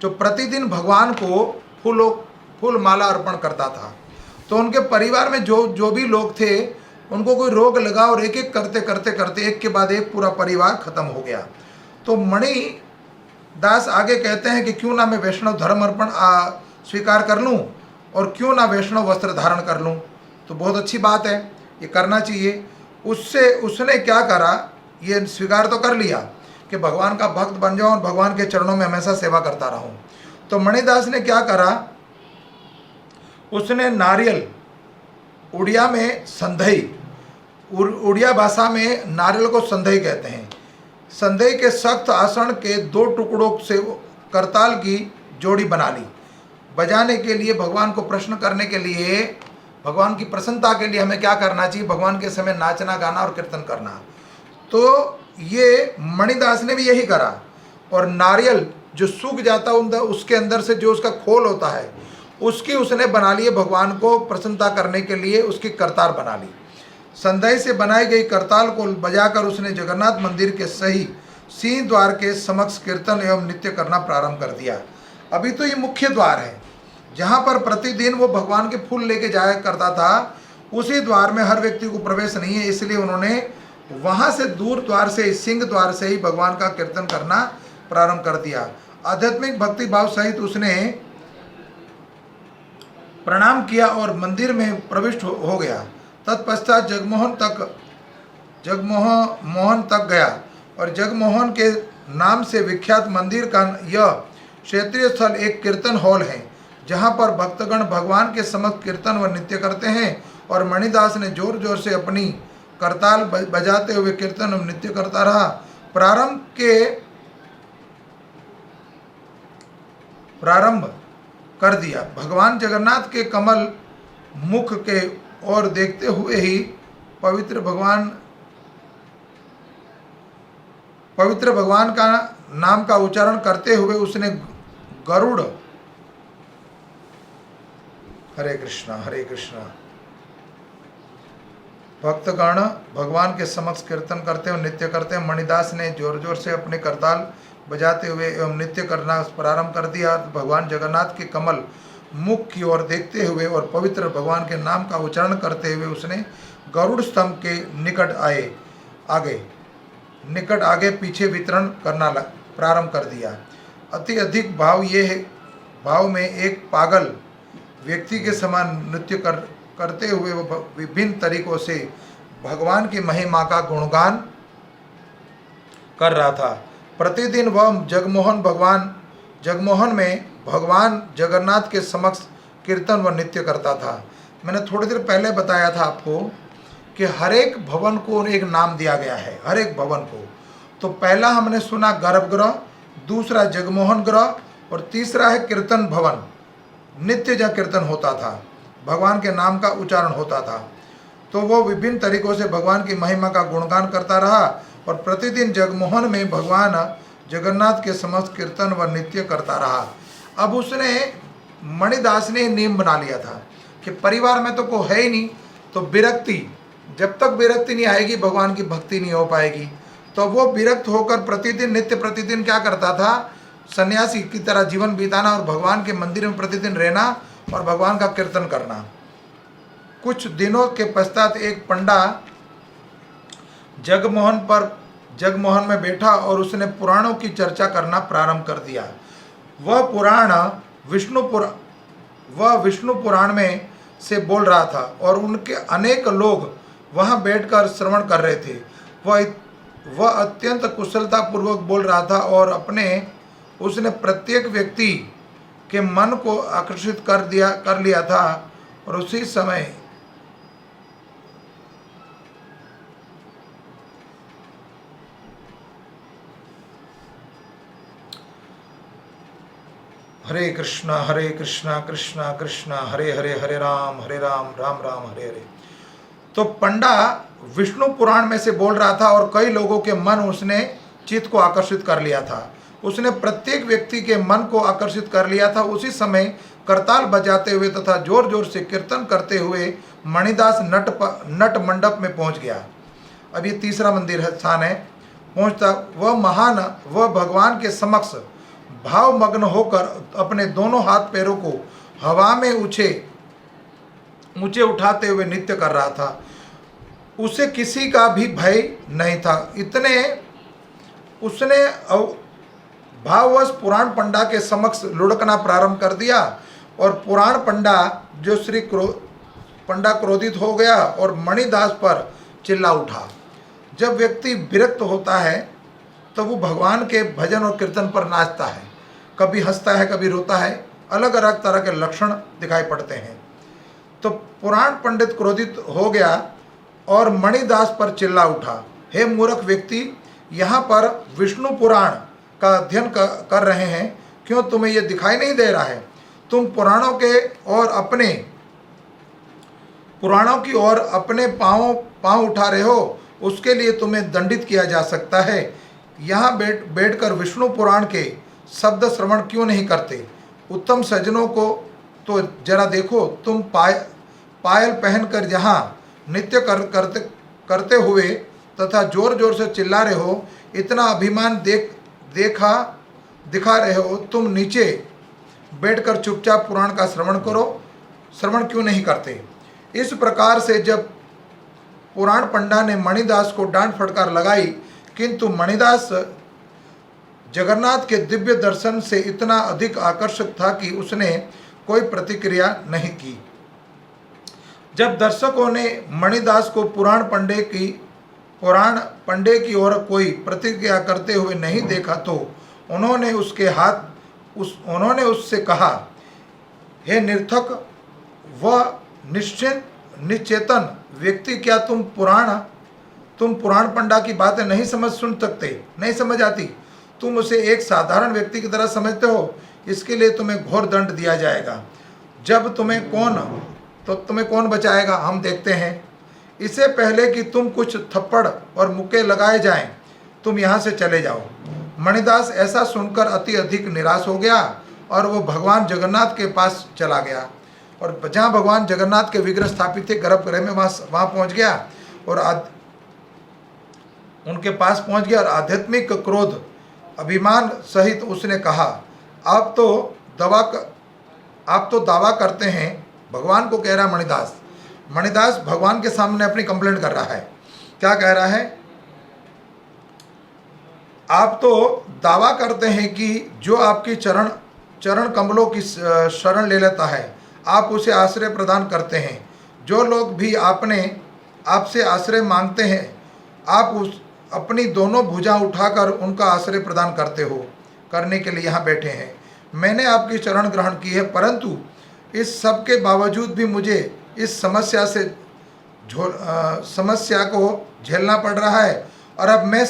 जो प्रतिदिन भगवान को फूल माला अर्पण करता था। तो उनके परिवार में जो भी लोग थे, उनको कोई रोग लगा और एक एक करते एक के बाद एक पूरा परिवार खत्म हो गया। तो मणिदास आगे कहते हैं कि क्यों ना मैं वैष्णव धर्म अर्पण स्वीकार कर लूं और क्यों ना वैष्णव वस्त्र धारण कर लूं। तो बहुत अच्छी बात है, ये करना चाहिए। उसने क्या करा, ये स्वीकार तो कर लिया कि भगवान का भक्त बन जाऊं और भगवान के चरणों में हमेशा सेवा करता रहूं। तो मणिदास ने क्या करा, उसने नारियल, उड़िया में संधई, उड़िया भाषा में नारियल को संधई कहते हैं, संधई के सख्त आसन के 2 टुकड़ों से करताल की जोड़ी बना ली। बजाने के लिए, भगवान को प्रश्न करने के लिए भगवान की प्रसन्नता के लिए हमें क्या करना चाहिए, भगवान के समय नाचना, गाना और कीर्तन करना। तो ये मणिदास ने भी यही करा। और नारियल जो सूख जाता उसके अंदर से जो उसका खोल होता है उसकी उसने बना लिए, भगवान को प्रसन्नता करने के लिए उसकी करताल बना ली। संदेह से बनाई गई करताल को बजाकर उसने जगन्नाथ मंदिर के सही सिंह द्वार के समक्ष कीर्तन एवं नृत्य करना प्रारंभ कर दिया। अभी तो ये मुख्य द्वार है जहाँ पर प्रतिदिन वो भगवान के फूल लेके जाया करता था, उसी द्वार में हर व्यक्ति को प्रवेश नहीं है, इसलिए उन्होंने वहाँ से दूर द्वार से, सिंह द्वार से ही भगवान का कीर्तन करना प्रारंभ कर दिया। आध्यात्मिक भक्ति भाव सहित उसने प्रणाम किया और मंदिर में प्रविष्ट हो गया। तत्पश्चात जगमोहन तक गया और जगमोहन के नाम से विख्यात मंदिर का यह क्षेत्रीय स्थल एक कीर्तन हॉल है जहाँ पर भक्तगण भगवान के समक्ष कीर्तन व नृत्य करते हैं। और मणिदास ने जोर जोर से अपनी करताल बजाते हुए कीर्तन व नृत्य करता रहा। प्रारंभ कर दिया। भगवान जगन्नाथ के कमल मुख के ओर देखते हुए ही पवित्र भगवान का नाम का उच्चारण करते हुए उसने गरुड़, हरे कृष्णा, भक्तगण भगवान के समक्ष कीर्तन करते हुए नृत्य करते हैं। मणिदास ने जोर जोर से अपने करताल बजाते हुए एवं नृत्य करना प्रारंभ कर दिया। भगवान जगन्नाथ के कमल मुख की ओर देखते हुए और पवित्र भगवान के नाम का उच्चारण करते हुए उसने गरुड़ स्तंभ के निकट आगे पीछे वितरण करना प्रारंभ कर दिया। अति अधिक भाव में एक पागल व्यक्ति के समान नृत्य करते हुए वो विभिन्न तरीकों से भगवान की महिमा का गुणगान कर रहा था। प्रतिदिन वह जगमोहन में भगवान जगन्नाथ के समक्ष कीर्तन व नृत्य करता था। मैंने थोड़ी देर पहले बताया था आपको कि हर एक भवन को एक नाम दिया गया है, हर एक भवन को। तो पहला हमने सुना गर्भगृह, दूसरा जगमोहन गृह और तीसरा है कीर्तन भवन। नित्य जहाँ कीर्तन होता था, भगवान के नाम का उच्चारण होता था। तो वो विभिन्न तरीकों से भगवान की महिमा का गुणगान करता रहा और प्रतिदिन जगमोहन में भगवान जगन्नाथ के समक्ष कीर्तन व नृत्य करता रहा। अब उसने मणिदास ने नियम बना लिया था कि परिवार में तो कोई है ही नहीं, तो विरक्ति, जब तक विरक्ति नहीं आएगी भगवान की भक्ति नहीं हो पाएगी। तो वो विरक्त होकर प्रतिदिन क्या करता था, सन्यासी की तरह जीवन बिताना और भगवान के मंदिर में प्रतिदिन रहना और भगवान का कीर्तन करना। कुछ दिनों के पश्चात एक पंडा जगमोहन में बैठा और उसने पुराणों की चर्चा करना प्रारंभ कर दिया। वह विष्णु पुराण में से बोल रहा था और उनके अनेक लोग वहां बैठकर श्रवण कर रहे थे। वह अत्यंत कुशलता पूर्वक बोल रहा था और उसने प्रत्येक व्यक्ति के मन को आकर्षित कर लिया था। और उसी समय हरे कृष्णा कृष्णा कृष्णा हरे हरे, हरे राम राम राम हरे हरे। तो पंडा विष्णु पुराण में से बोल रहा था और कई लोगों के मन उसने चित्त को आकर्षित कर लिया था। उसने प्रत्येक व्यक्ति के मन को आकर्षित कर लिया था। उसी समय करताल बजाते हुए तथा जोर जोर से कीर्तन करते हुए मणिदास नट मंडप में पहुंच गया। अब ये तीसरा मंदिर है, स्थान है। पहुंचता वह भगवान के समक्ष भावमग्न होकर अपने दोनों हाथ पैरों को हवा में ऊंचे उठाते हुए नृत्य कर रहा था। उसे किसी का भी भय नहीं था। उसने भाववश पुराण पंडा के समक्ष लुढ़कना प्रारंभ कर दिया और पुराण पंडा पंडा क्रोधित हो गया और मणिदास पर चिल्ला उठा। जब व्यक्ति विरक्त होता है तो वो भगवान के भजन और कीर्तन पर नाचता है, कभी हंसता है, कभी रोता है, अलग अलग तरह के लक्षण दिखाई पड़ते हैं। तो पुराण पंडित क्रोधित हो गया और मणिदास पर चिल्ला उठा, हे मूर्ख व्यक्ति, यहाँ पर विष्णु पुराण का अध्ययन कर रहे हैं, क्यों तुम्हें यह दिखाई नहीं दे रहा है? तुम पुराणों के और अपने पुराणों की ओर अपने पांव उठा रहे हो, उसके लिए तुम्हें दंडित किया जा सकता है। यहाँ बैठकर विष्णु पुराण के शब्द श्रवण क्यों नहीं करते? उत्तम सज्जनों को तो जरा देखो, तुम पायल पहनकर यहाँ नृत्य करते हुए तथा जोर जोर से चिल्ला रहे हो, इतना अभिमान दिखा रहे हो। तुम नीचे बैठकर चुपचाप पुराण का श्रवण करो, श्रवण क्यों नहीं करते? इस प्रकार से जब पुराण पंडा ने मणिदास को डांट फटकार लगाई, किंतु मणिदास जगन्नाथ के दिव्य दर्शन से इतना अधिक आकर्षक था कि उसने कोई प्रतिक्रिया नहीं की। जब दर्शकों ने मणिदास को पुराण पंडे की ओर कोई प्रतिक्रिया करते हुए नहीं देखा तो उन्होंने उससे कहा, हे निर्थक व निश्चेतन व्यक्ति, क्या तुम पुराण पंडा की बातें नहीं समझ आती? तुम उसे एक साधारण व्यक्ति की तरह समझते हो। इसके लिए तुम्हें घोर दंड दिया जाएगा। जब तुम्हें कौन बचाएगा, हम देखते हैं। इससे पहले कि तुम कुछ थप्पड़ और मुक्के लगाए जाएं, तुम यहाँ से चले जाओ। मणिदास ऐसा सुनकर अति अधिक निराश हो गया और वो भगवान जगन्नाथ के पास चला गया, और जहाँ भगवान जगन्नाथ के विग्रह स्थापित थे गर्भगृह में, वहाँ पहुँच गया और उनके पास पहुँच गया और आध्यात्मिक क्रोध अभिमान सहित उसने कहा, आप तो दावा करते हैं। भगवान को कह रहा है मणिदास भगवान के सामने अपनी कंप्लेंट कर रहा है। क्या कह रहा है? आप तो दावा करते हैं कि जो आपकी चरण कमलों की शरण ले लेता है, आप उसे आश्रय प्रदान करते हैं। जो लोग भी आपसे आश्रय मांगते हैं, आप अपनी दोनों भुजा उठाकर उनका आश्रय प्रदान करने के लिए यहाँ बैठे हैं। मैंने आपकी चरण ग्रहण की है, परंतु इस सब के बावजूद भी मुझे इस समस्या को झेलना पड़ रहा है। और अब मैं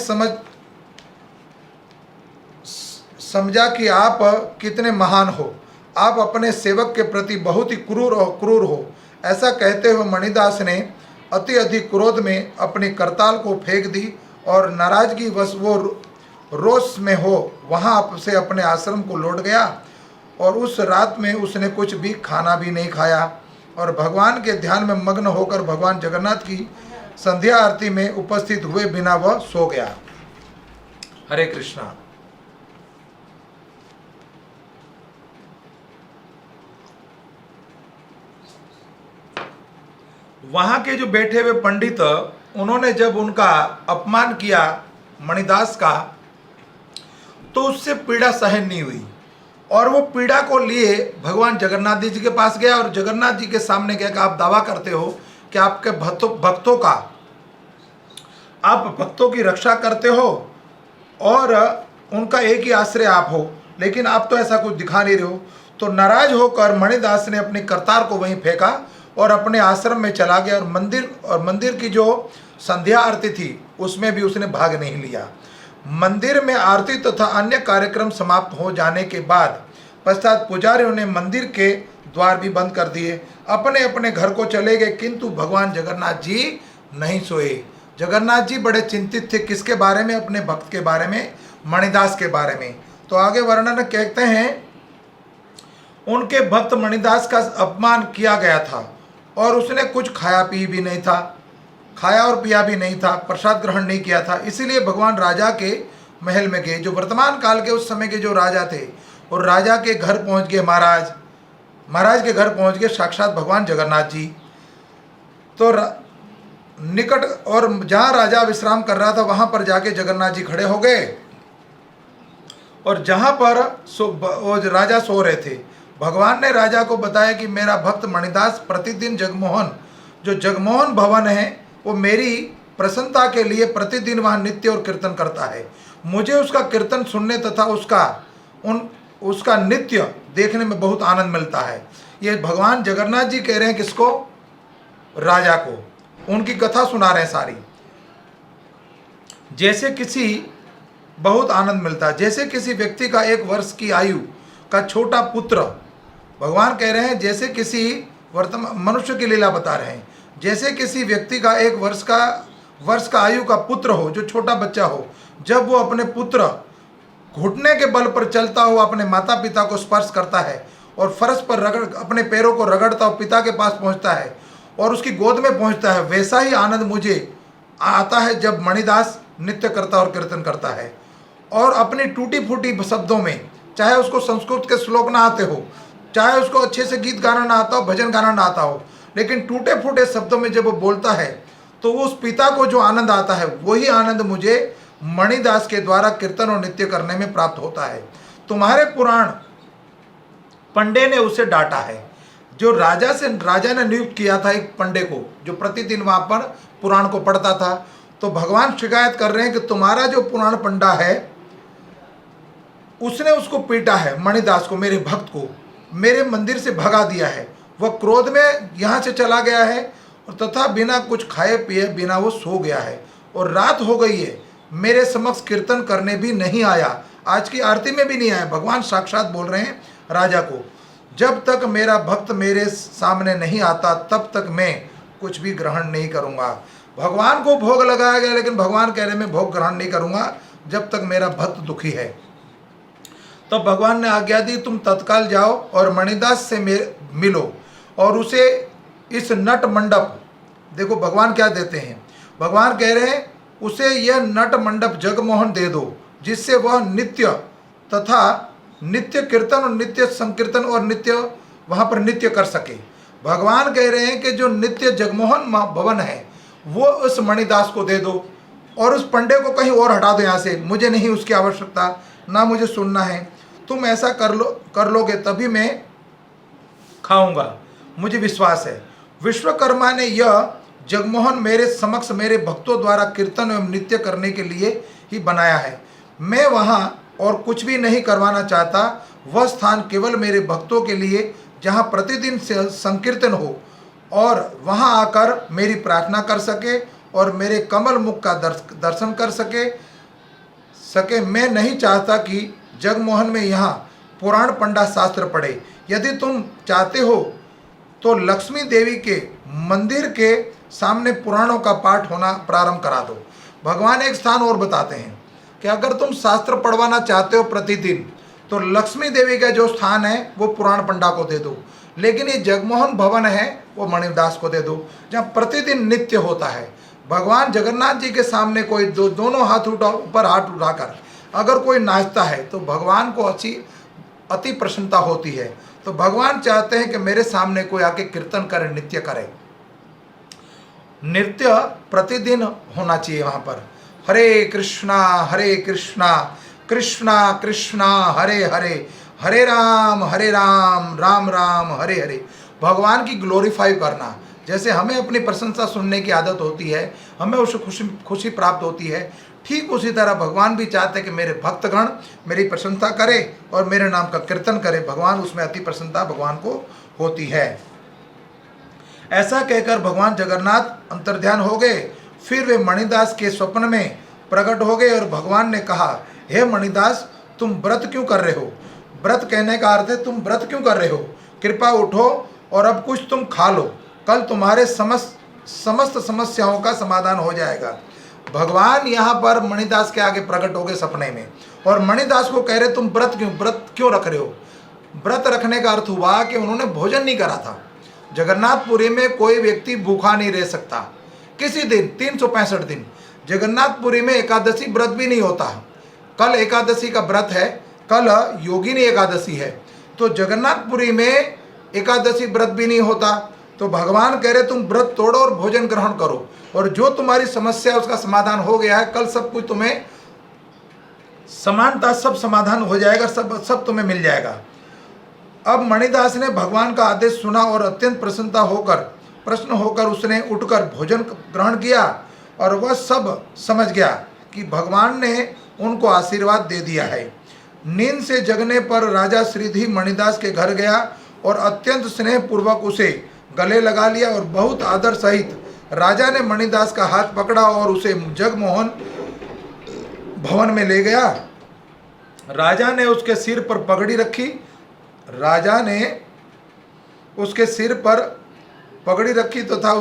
समझा कि आप कितने महान हो। आप अपने सेवक के प्रति बहुत ही क्रूर हो। ऐसा कहते हुए मणिदास ने अति अधिक क्रोध में अपनी करताल को फेंक दी और नाराजगी वश वो रोष में हो वहाँ से अपने आश्रम को लौट गया। और उस रात में उसने कुछ भी खाना भी नहीं खाया और भगवान के ध्यान में मग्न होकर भगवान जगन्नाथ की संध्या आरती में उपस्थित हुए बिना वह सो गया। हरे कृष्णा। वहां के जो बैठे हुए पंडित, उन्होंने जब उनका अपमान किया मणिदास का, तो उससे पीड़ा सहन नहीं हुई और वो पीड़ा को लिए भगवान जगन्नाथ जी के पास गया और जगन्नाथ जी के सामने गया कि आप दावा करते हो कि आपके भक्तों की रक्षा करते हो और उनका एक ही आश्रय आप हो, लेकिन आप तो ऐसा कुछ दिखा नहीं रहे हो। तो नाराज होकर मणिदास ने अपनी करतार को वहीं फेंका और अपने आश्रम में चला गया और मंदिर की जो संध्या आरती थी उसमें भी उसने भाग नहीं लिया। मंदिर में आरती तथा अन्य कार्यक्रम समाप्त हो जाने के बाद पश्चात पुजारियों ने मंदिर के द्वार भी बंद कर दिए, अपने अपने घर को चले गए। किंतु भगवान जगन्नाथ जी नहीं सोए। जगन्नाथ जी बड़े चिंतित थे। किसके बारे में? अपने भक्त के बारे में, मणिदास के बारे में। तो आगे वर्णन कहते हैं, उनके भक्त मणिदास का अपमान किया गया था और उसने कुछ खाया और पिया भी नहीं था, प्रसाद ग्रहण नहीं किया था। इसीलिए भगवान राजा के महल में गए। जो वर्तमान काल के उस समय के जो राजा थे, और राजा के घर पहुंच गए महाराज के घर पहुंच गए साक्षात भगवान जगन्नाथ जी। तो निकट और जहाँ राजा विश्राम कर रहा था वहाँ पर जाके जगन्नाथ जी खड़े हो गए और जहाँ पर राजा सो रहे थे, भगवान ने राजा को बताया कि मेरा भक्त मणिदास प्रतिदिन जगमोहन भवन है, वो मेरी प्रसन्नता के लिए प्रतिदिन वहाँ नित्य और कीर्तन करता है। मुझे उसका कीर्तन सुनने तथा उसका नित्य देखने में बहुत आनंद मिलता है। ये भगवान जगन्नाथ जी कह रहे हैं किसको? राजा को। उनकी कथा सुना रहे हैं सारी। जैसे किसी बहुत आनंद मिलता है, जैसे किसी व्यक्ति का 1 वर्ष की आयु का छोटा पुत्र, भगवान कह रहे हैं जैसे किसी वर्तमान मनुष्य की लीला बता रहे हैं। जैसे किसी व्यक्ति का 1 वर्ष का आयु का पुत्र हो, जो छोटा बच्चा हो, जब वो अपने पुत्र घुटने के बल पर चलता हुआ अपने माता पिता को स्पर्श करता है और फर्श पर अपने पैरों को रगड़ता हुआ पिता के पास पहुंचता है और उसकी गोद में पहुंचता है, वैसा ही आनंद मुझे आता है जब मणिदास नृत्य करता और कीर्तन करता है। और अपनी टूटी फूटी शब्दों में, चाहे उसको संस्कृत के श्लोक ना आते हो, चाहे उसको अच्छे से गीत गाना ना आता हो, भजन गाना ना आता हो, लेकिन टूटे फूटे शब्दों में जब वो बोलता है तो वो उस पिता को जो आनंद आता है, वही आनंद मुझे मणिदास के द्वारा कीर्तन और नृत्य करने में प्राप्त होता है। तुम्हारे पुराण पंडे ने उसे डांटा है। जो राजा ने नियुक्त किया था एक पंडे को, जो प्रतिदिन वहां पर पुराण को पढ़ता था, तो भगवान शिकायत कर रहे हैं कि तुम्हारा जो पुराण पंडा है उसने उसको पीटा है, मणिदास को, मेरे भक्त को, मेरे मंदिर से भगा दिया है। वह क्रोध में यहाँ से चला गया है और तथा बिना कुछ खाए पिए बिना वो सो गया है और रात हो गई है, मेरे समक्ष कीर्तन करने भी नहीं आया, आज की आरती में भी नहीं आया। भगवान साक्षात बोल रहे हैं राजा को, जब तक मेरा भक्त मेरे सामने नहीं आता तब तक मैं कुछ भी ग्रहण नहीं करूँगा। भगवान को भोग लगाया गया, लेकिन भगवान कह रहे मैं भोग ग्रहण नहीं करूँगा जब तक मेरा भक्त दुखी है। तो भगवान ने आज्ञा दी, तुम तत्काल जाओ और मणिदास से मिलो और उसे इस नट मंडप, देखो भगवान क्या देते हैं, भगवान कह रहे हैं उसे यह नट मंडप जगमोहन दे दो, जिससे वह नित्य तथा नित्य कीर्तन और नित्य संकीर्तन और नित्य वहाँ पर नित्य कर सके। भगवान कह रहे हैं कि जो नित्य जगमोहन भवन है वो उस मणिदास को दे दो और उस पंडे को कहीं और हटा दो यहाँ से, मुझे नहीं उसकी आवश्यकता, ना मुझे सुनना है। तुम ऐसा कर लोगे तभी मैं खाऊंगा, मुझे विश्वास है। विश्वकर्मा ने यह जगमोहन मेरे समक्ष मेरे भक्तों द्वारा कीर्तन एवं नृत्य करने के लिए ही बनाया है। मैं वहाँ और कुछ भी नहीं करवाना चाहता। वह स्थान केवल मेरे भक्तों के लिए जहाँ प्रतिदिन से संकीर्तन हो और वहाँ आकर मेरी प्रार्थना कर सके और मेरे कमल मुख का दर्शन कर सके। मैं नहीं चाहता कि जगमोहन में यहाँ पुराण पंडा शास्त्र पढ़े। यदि तुम चाहते हो तो लक्ष्मी देवी के मंदिर के सामने पुराणों का पाठ होना प्रारंभ करा दो। भगवान एक स्थान और बताते हैं कि अगर तुम शास्त्र पढ़वाना चाहते हो प्रतिदिन, तो लक्ष्मी देवी का जो स्थान है वो पुराण पंडा को दे दो, लेकिन ये जगमोहन भवन है वो मणिदास को दे दो, जहाँ प्रतिदिन नित्य होता है। भगवान जगन्नाथ जी के सामने कोई दोनों हाथ ऊपर हाथ उठाकर अगर कोई नाचता है तो भगवान को अति प्रसन्नता होती है। तो भगवान चाहते हैं कि मेरे सामने कोई आके कीर्तन करे, नृत्य करे। नृत्य प्रतिदिन होना चाहिए वहाँ पर। हरे कृष्णा कृष्णा कृष्णा हरे हरे, हरे राम राम राम हरे हरे। भगवान की ग्लोरीफाई करना, जैसे हमें अपनी प्रशंसा सुनने की आदत होती है, हमें उससे खुशी प्राप्त होती है, ठीक उसी तरह भगवान भी चाहते हैं कि मेरे भक्तगण मेरी प्रशंसा करे और मेरे नाम का कीर्तन करे। भगवान उसमें अति प्रसन्नता भगवान को होती है। ऐसा कहकर भगवान जगन्नाथ अंतर्ध्यान हो गए। फिर वे मणिदास के स्वप्न में प्रकट हो गए और भगवान ने कहा, हे मणिदास, तुम व्रत क्यों कर रहे हो? व्रत कहने का अर्थ है तुम व्रत क्यों कर रहे हो? कृपा उठो और अब कुछ तुम खा लो, कल तुम्हारे समस्त समस्याओं का समाधान हो जाएगा। भगवान यहाँ पर मणिदास के आगे प्रकट हो गए सपने में और मणिदास को कह रहे तुम व्रत क्यों रख रहे हो? व्रत रखने का अर्थ हुआ कि उन्होंने भोजन नहीं करा था। जगन्नाथपुरी में कोई व्यक्ति भूखा नहीं रह सकता किसी दिन, 365 दिन। जगन्नाथपुरी में एकादशी व्रत भी नहीं होता। कल एकादशी का व्रत है, कल योगिनी एकादशी है, तो जगन्नाथपुरी में एकादशी व्रत भी नहीं होता। तो भगवान कह रहे तुम व्रत तोड़ो और भोजन ग्रहण करो और जो तुम्हारी समस्या है उसका समाधान हो गया है, कल सब कुछ तुम्हें समानता सब समाधान हो जाएगा, सब तुम्हें मिल जाएगा। अब मणिदास ने भगवान का आदेश सुना और अत्यंत प्रसन्न होकर उसने उठकर भोजन ग्रहण किया और वह सब समझ गया कि भगवान ने उनको आशीर्वाद दे दिया है। नींद से जगने पर राजा श्रीधि मणिदास के घर गया और अत्यंत स्नेहपूर्वक उसे गले लगा लिया और बहुत आदर सहित राजा ने मणिदास का हाथ पकड़ा और उसे जगमोहन भवन में ले गया। राजा ने उसके सिर पर पगड़ी रखी। राजा ने उसके सिर पर पगड़ी रखी तथा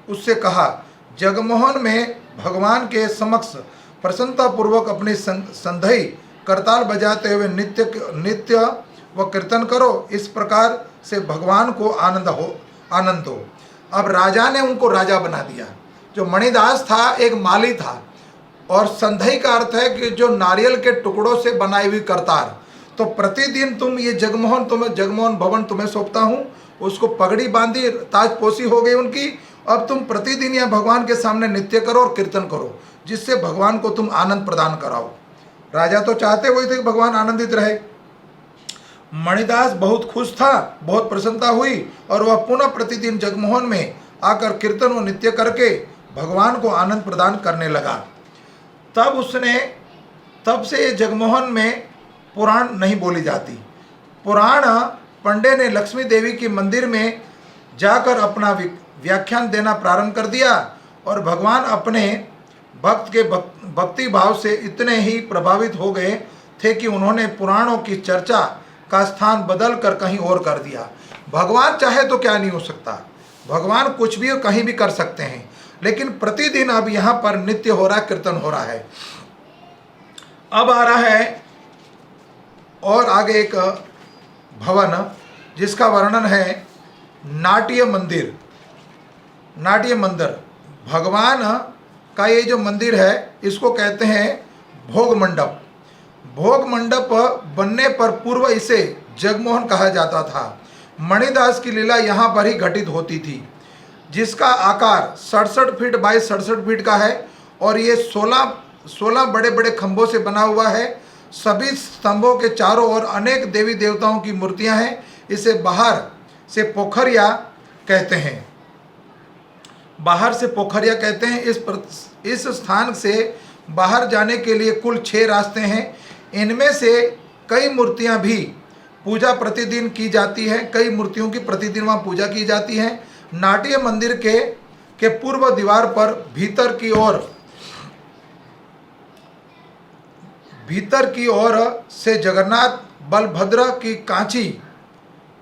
उससे कहा, जगमोहन में भगवान के समक्ष प्रसन्नतापूर्वक अपनी संधई करताल बजाते हुए नित्य व कीर्तन करो। इस प्रकार से भगवान को आनंद हो। अब राजा ने उनको राजा बना दिया। जो मणिदास था एक माली था, और संधई का अर्थ है कि जो नारियल के टुकड़ों से बनाई हुई करतार। तो प्रतिदिन तुम ये जगमोहन भवन तुम्हें सौंपता हूँ। उसको पगड़ी बांधी, ताजपोशी हो गई उनकी। अब तुम प्रतिदिन यह भगवान के सामने नृत्य करो और कीर्तन करो, जिससे भगवान को तुम आनंद प्रदान कराओ। राजा तो चाहते हुए थे कि भगवान आनंदित रहे। मणिदास बहुत खुश था, बहुत प्रसन्नता हुई, और वह पुनः प्रतिदिन जगमोहन में आकर कीर्तन व नृत्य करके भगवान को आनंद प्रदान करने लगा। तब से ये जगमोहन में पुराण नहीं बोली जाती। पुराण पंडे ने लक्ष्मी देवी की मंदिर में जाकर अपना व्याख्यान देना प्रारंभ कर दिया, और भगवान अपने भक्त के भक्ति भाव से इतने ही प्रभावित हो गए थे कि उन्होंने पुराणों की चर्चा का स्थान बदल कर कहीं और कर दिया। भगवान चाहे तो क्या नहीं हो सकता, भगवान कुछ भी और कहीं भी कर सकते हैं। लेकिन प्रतिदिन अब यहाँ पर नित्य हो रहा है, कीर्तन हो रहा है। अब आ रहा है और आगे एक भवन जिसका वर्णन है नाट्य मंदिर। भगवान का ये जो मंदिर है इसको कहते हैं भोग मंडप। भोग मंडप बनने पर पूर्व इसे जगमोहन कहा जाता था। मणिदास की लीला यहाँ पर ही घटित होती थी, जिसका आकार 67 फीट बाई 67 फीट का है, और ये 16 बड़े बड़े खंभों से बना हुआ है। सभी स्तंभों के चारों ओर अनेक देवी देवताओं की मूर्तियां हैं। इसे बाहर से पोखरिया कहते हैं। इस स्थान से बाहर जाने के लिए कुल 6 रास्ते हैं। इनमें से कई मूर्तियां भी पूजा प्रतिदिन की जाती है, कई मूर्तियों की प्रतिदिन वहाँ पूजा की जाती है। नाट्य मंदिर के पूर्व दीवार पर भीतर की ओर से जगन्नाथ बलभद्र की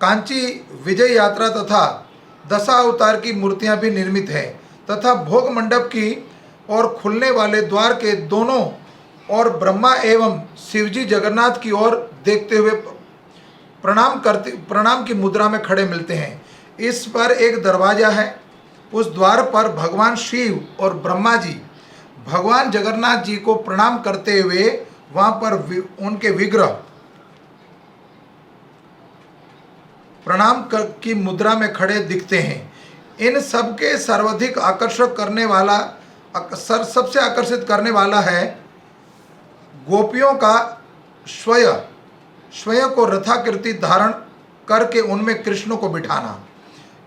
कांची विजय यात्रा तथा दशावतार की मूर्तियां भी निर्मित हैं, तथा भोग मंडप की ओर खुलने वाले द्वार के दोनों और ब्रह्मा एवं शिवजी जगन्नाथ की ओर देखते हुए प्रणाम की मुद्रा में खड़े मिलते हैं। इस पर एक दरवाजा है। उस द्वार पर भगवान शिव और ब्रह्मा जी भगवान जगन्नाथ जी को प्रणाम करते हुए वहां पर उनके विग्रह की मुद्रा में खड़े दिखते हैं। इन सबके सर्वाधिक सबसे आकर्षित करने वाला है गोपियों का स्वयं को रथाकृति धारण करके उनमें कृष्ण को बिठाना।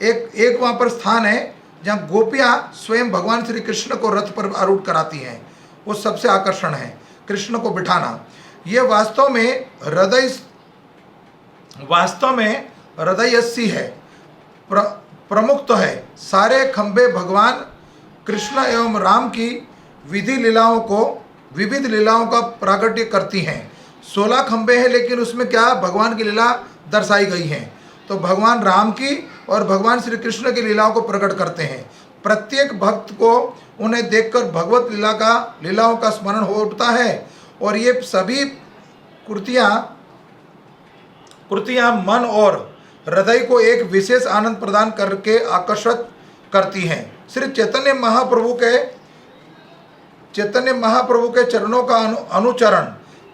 एक वहाँ पर स्थान है जहाँ गोपियाँ स्वयं भगवान श्री कृष्ण को रथ पर आरूढ़ कराती हैं। वो सबसे आकर्षण है, कृष्ण को बिठाना। ये वास्तव में हृदयस्सी है, प्रमुख तो है। सारे खंबे भगवान कृष्ण एवं राम की विविध लीलाओं का प्राकट्य करती हैं। 16 खंबे हैं, लेकिन उसमें क्या भगवान की लीला दर्शाई गई हैं, तो भगवान राम की और भगवान श्री कृष्ण की लीलाओं को प्रकट करते हैं। प्रत्येक भक्त को उन्हें देखकर भगवत लीलाओं का स्मरण हो उठता है, और ये सभी कृतियाँ मन और हृदय को एक विशेष आनंद प्रदान करके आकर्षित करती हैं। श्री चैतन्य महाप्रभु के चरणों का अनुचरण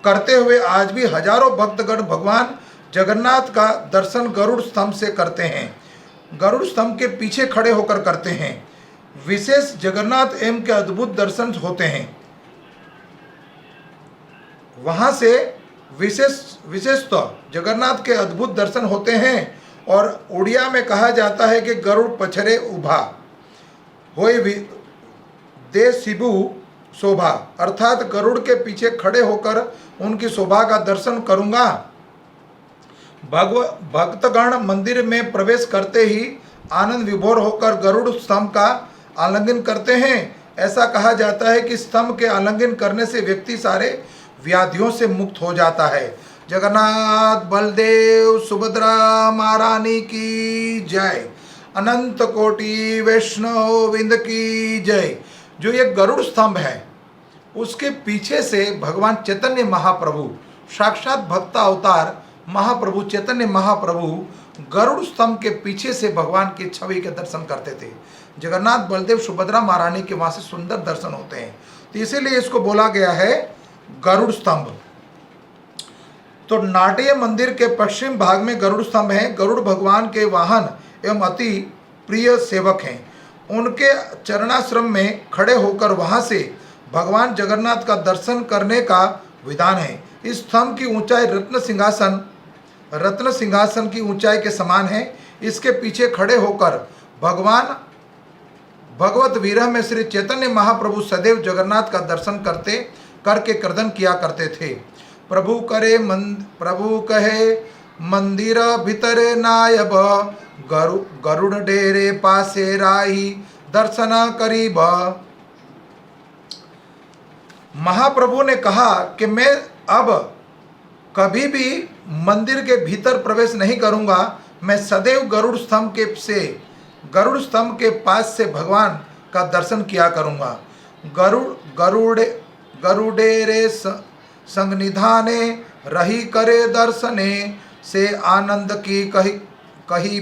करते हुए आज भी हजारों भक्तगण भगवान जगन्नाथ का दर्शन गरुड़ स्तंभ से करते हैं। गरुड़ स्तंभ के पीछे खड़े होकर करते हैं। विशेष जगन्नाथ एवं के अद्भुत दर्शन होते हैं। वहां से विशेषतः जगन्नाथ के अद्भुत दर्शन होते हैं, और उड़िया में कहा जाता है कि गरुड़ पछरे उभा होय दे शिबु शोभा, अर्थात गरुड़ के पीछे खड़े होकर उनकी शोभा का दर्शन करूंगा। भक्तगण मंदिर में प्रवेश करते ही आनंद विभोर होकर गरुड़ स्तंभ का आलिंगन करते हैं। ऐसा कहा जाता है कि स्तंभ के आलिंगन करने से व्यक्ति सारे व्याधियों से मुक्त हो जाता है। जगन्नाथ बलदेव सुभद्रा महारानी की जय। अनंत कोटि वैष्णव विंद की जय। जो ये गरुड़ स्तंभ है उसके पीछे से भगवान चैतन्य महाप्रभु, साक्षात भक्त अवतार महाप्रभु चैतन्य महाप्रभु गरुड़ स्तंभ के पीछे से भगवान की छवि के दर्शन करते थे। जगन्नाथ बलदेव सुभद्रा महारानी के वहां से सुंदर दर्शन होते हैं, तो इसीलिए इसको बोला गया है गरुड़ स्तंभ। तो नाट्य मंदिर के पश्चिम भाग में गरुड़ स्तंभ है। गरुड़ भगवान के वाहन एवं अति प्रिय सेवक हैं। उनके चरणाश्रम में खड़े होकर वहां से भगवान जगन्नाथ का दर्शन करने का विधान है। इस स्तंभ की ऊंचाई रत्न सिंहासन की ऊंचाई के समान है। इसके पीछे खड़े होकर भगवान भगवत विरह में श्री चैतन्य महाप्रभु सदैव जगन्नाथ का दर्शन करके क्रदन किया करते थे। प्रभु कहे मंदिर भीतर नायब, गरुड़ डेरे पासे राही दर्शन करीब। महाप्रभु ने कहा कि मैं अब कभी भी मंदिर के भीतर प्रवेश नहीं करूंगा, मैं सदैव गरुड़ स्तंभ के पास से भगवान का दर्शन किया करूंगा। गरुड़ेरे संगनिधाने रही करे दर्शने, से आनंद की कही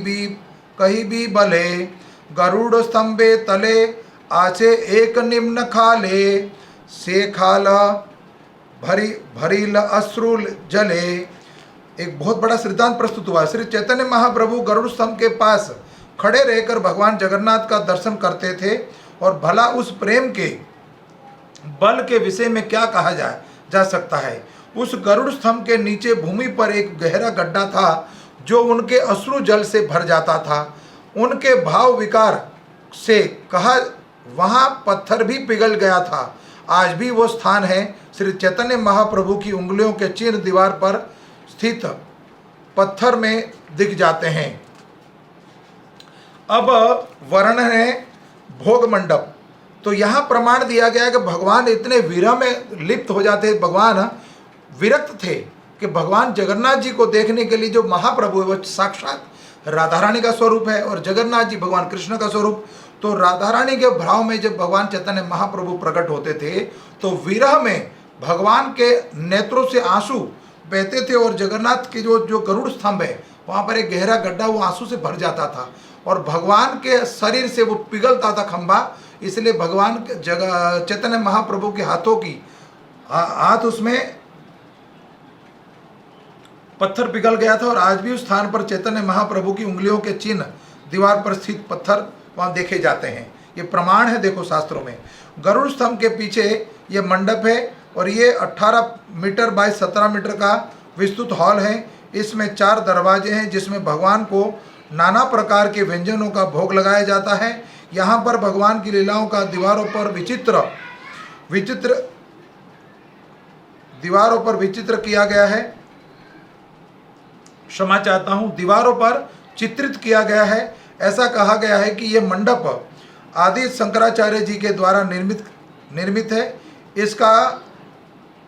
भी बले। गरुड़ स्तंभे तले आचे एक निम्न खाले, से खाल भरील अश्रुल जले। एक बहुत बड़ा सिद्धांत प्रस्तुत हुआ। श्री चैतन्य महाप्रभु गरुड़ स्तंभ के पास खड़े रहकर भगवान जगन्नाथ का दर्शन करते थे, और भला उस प्रेम के बल के विषय में क्या कहा जा सकता है। उस गरुड़ स्तंभ के नीचे भूमि पर एक गहरा गड्ढा था जो उनके अश्रु जल से भर जाता था। उनके भाव विकार से कहा वहां पत्थर भी पिघल गया था। आज भी वो स्थान है। श्री चैतन्य महाप्रभु की उंगलियों के चिन्ह दीवार पर स्थित पत्थर में दिख जाते हैं। अब वर्णन है भोग मंडप। तो यहाँ प्रमाण दिया गया कि भगवान इतने विरह में लिप्त हो जाते, भगवान विरक्त थे कि भगवान जगन्नाथ जी को देखने के लिए जो महाप्रभु है वो साक्षात राधा रानी का स्वरूप है, और जगन्नाथ जी भगवान कृष्ण का स्वरूप। तो राधा रानी के भाव में जब भगवान चैतन्य महाप्रभु प्रकट होते थे तो विरह में भगवान के नेत्रों से आंसू बहते थे, और जगन्नाथ के जो गरुड़ स्तंभ है वहाँ पर एक गहरा गड्ढा वो आंसू से भर जाता था, और भगवान के शरीर से वो पिघलता था खंभा। इसलिए भगवान चैतन्य महाप्रभु के हाथ उसमें पत्थर पिघल गया था, और आज भी उस स्थान पर चैतन्य महाप्रभु की उंगलियों के चिन्ह दीवार पर स्थित पत्थर वहाँ देखे जाते हैं। ये प्रमाण है, देखो शास्त्रों में। गरुड़ स्तंभ के पीछे ये मंडप है, और ये 18 मीटर बाय 17 मीटर का विस्तृत हॉल है। इसमें 4 दरवाजे हैं जिसमें भगवान को नाना प्रकार के व्यंजनों का भोग लगाया जाता है। यहाँ पर भगवान की लीलाओं का दीवारों पर विचित्र किया गया है। क्षमा चाहता हूँ, दीवारों पर चित्रित किया गया है। ऐसा कहा गया है कि यह मंडप आदि शंकराचार्य जी के द्वारा निर्मित है।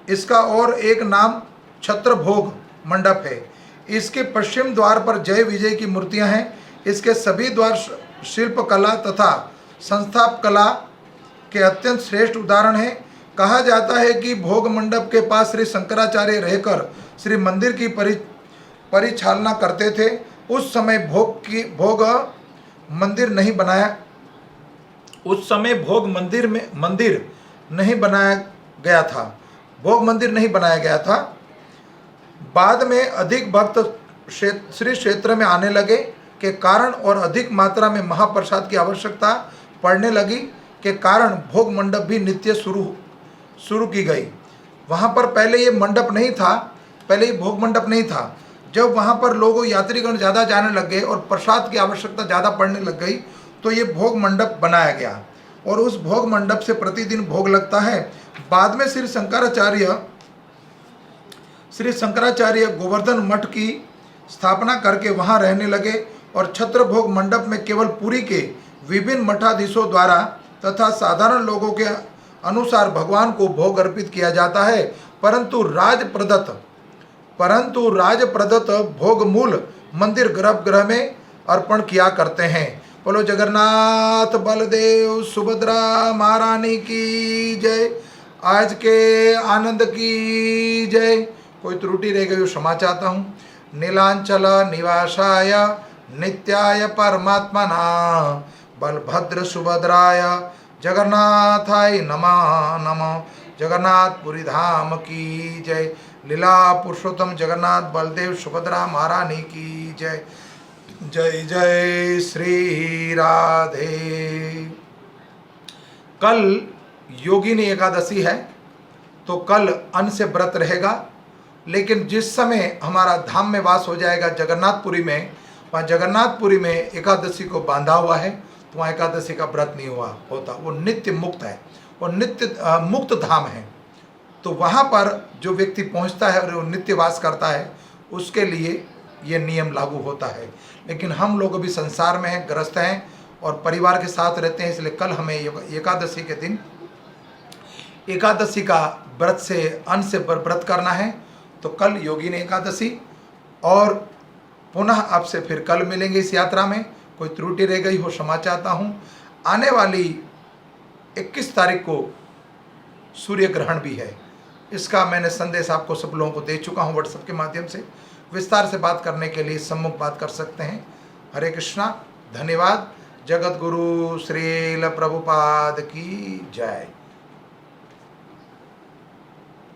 इसका और एक नाम छत्र भोग मंडप है। इसके पश्चिम द्वार पर जय विजय की मूर्तियां हैं। इसके सभी द्वार शिल्प कला तथा संस्थाप कला के अत्यंत श्रेष्ठ उदाहरण हैं। कहा जाता है कि भोग मंडप के पास श्री शंकराचार्य रहकर श्री मंदिर की परिचालना करते थे। उस समय भोग मंदिर नहीं बनाया गया था। बाद में अधिक भक्त श्री क्षेत्र में आने लगे के कारण और अधिक मात्रा में महाप्रसाद की आवश्यकता पड़ने लगी के कारण भोग मंडप भी नित्य शुरू की गई। वहाँ पर पहले ये मंडप नहीं था, पहले ये भोग मंडप नहीं था। जब वहाँ पर लोगों यात्रीगण ज़्यादा जाने लग गए और प्रसाद की आवश्यकता ज़्यादा पड़ने लग गई तो ये भोग मंडप बनाया गया, और उस भोग मंडप से प्रतिदिन भोग लगता है। बाद में श्री शंकराचार्य गोवर्धन मठ की स्थापना करके वहाँ रहने लगे, और छत्र भोग मंडप में केवल पुरी के विभिन्न मठाधीशों द्वारा तथा साधारण लोगों के अनुसार भगवान को भोग अर्पित किया जाता है, परंतु राज प्रदत्त परंतु राज प्रदत्त भोग मूल मंदिर गर्भगृह में अर्पण किया करते हैं। बोलो जगन्नाथ बलदेव सुभद्रा महारानी की जय। आज के आनंद की जय। कोई त्रुटि रह गई हो क्षमा चाहता हूँ। नीलांचल निवासाय नित्याय परमात्मना बलभद्र सुभद्राय जगन्नाथाय नमः नमः। जगन्नाथपुरी धाम की जय। लीला पुरुषोत्तम जगन्नाथ बलदेव सुभद्रा महारानी की जय। जय जय श्री राधे। कल योगिनी एकादशी है तो कल अन्न से व्रत रहेगा, लेकिन जिस समय हमारा धाम में वास हो जाएगा जगन्नाथपुरी में, वहाँ जगन्नाथपुरी में एकादशी को बांधा हुआ है, तो वहाँ एकादशी का व्रत नहीं हुआ होता। वो नित्य मुक्त है, वो नित्य मुक्त धाम है। तो वहाँ पर जो व्यक्ति पहुँचता है और वो नित्य वास करता है उसके लिए ये नियम लागू होता है। लेकिन हम लोग अभी संसार में हैं, ग्रस्त हैं और परिवार के साथ रहते हैं, इसलिए कल हमें एकादशी के दिन एकादशी का व्रत से अन्न से व्रत करना है। तो कल योगिनी एकादशी, और पुनः आपसे फिर कल मिलेंगे इस यात्रा में। कोई त्रुटि रह गई हो क्षमा चाहता हूँ। आने वाली 21 तारीख को सूर्य ग्रहण भी है, इसका मैंने संदेश आपको सब लोगों को दे चुका हूँ व्हाट्सएप के माध्यम से। विस्तार से बात करने के लिए सम्मुख बात कर सकते हैं। हरे कृष्णा, धन्यवाद। जगत गुरु श्रील प्रभुपाद की जय।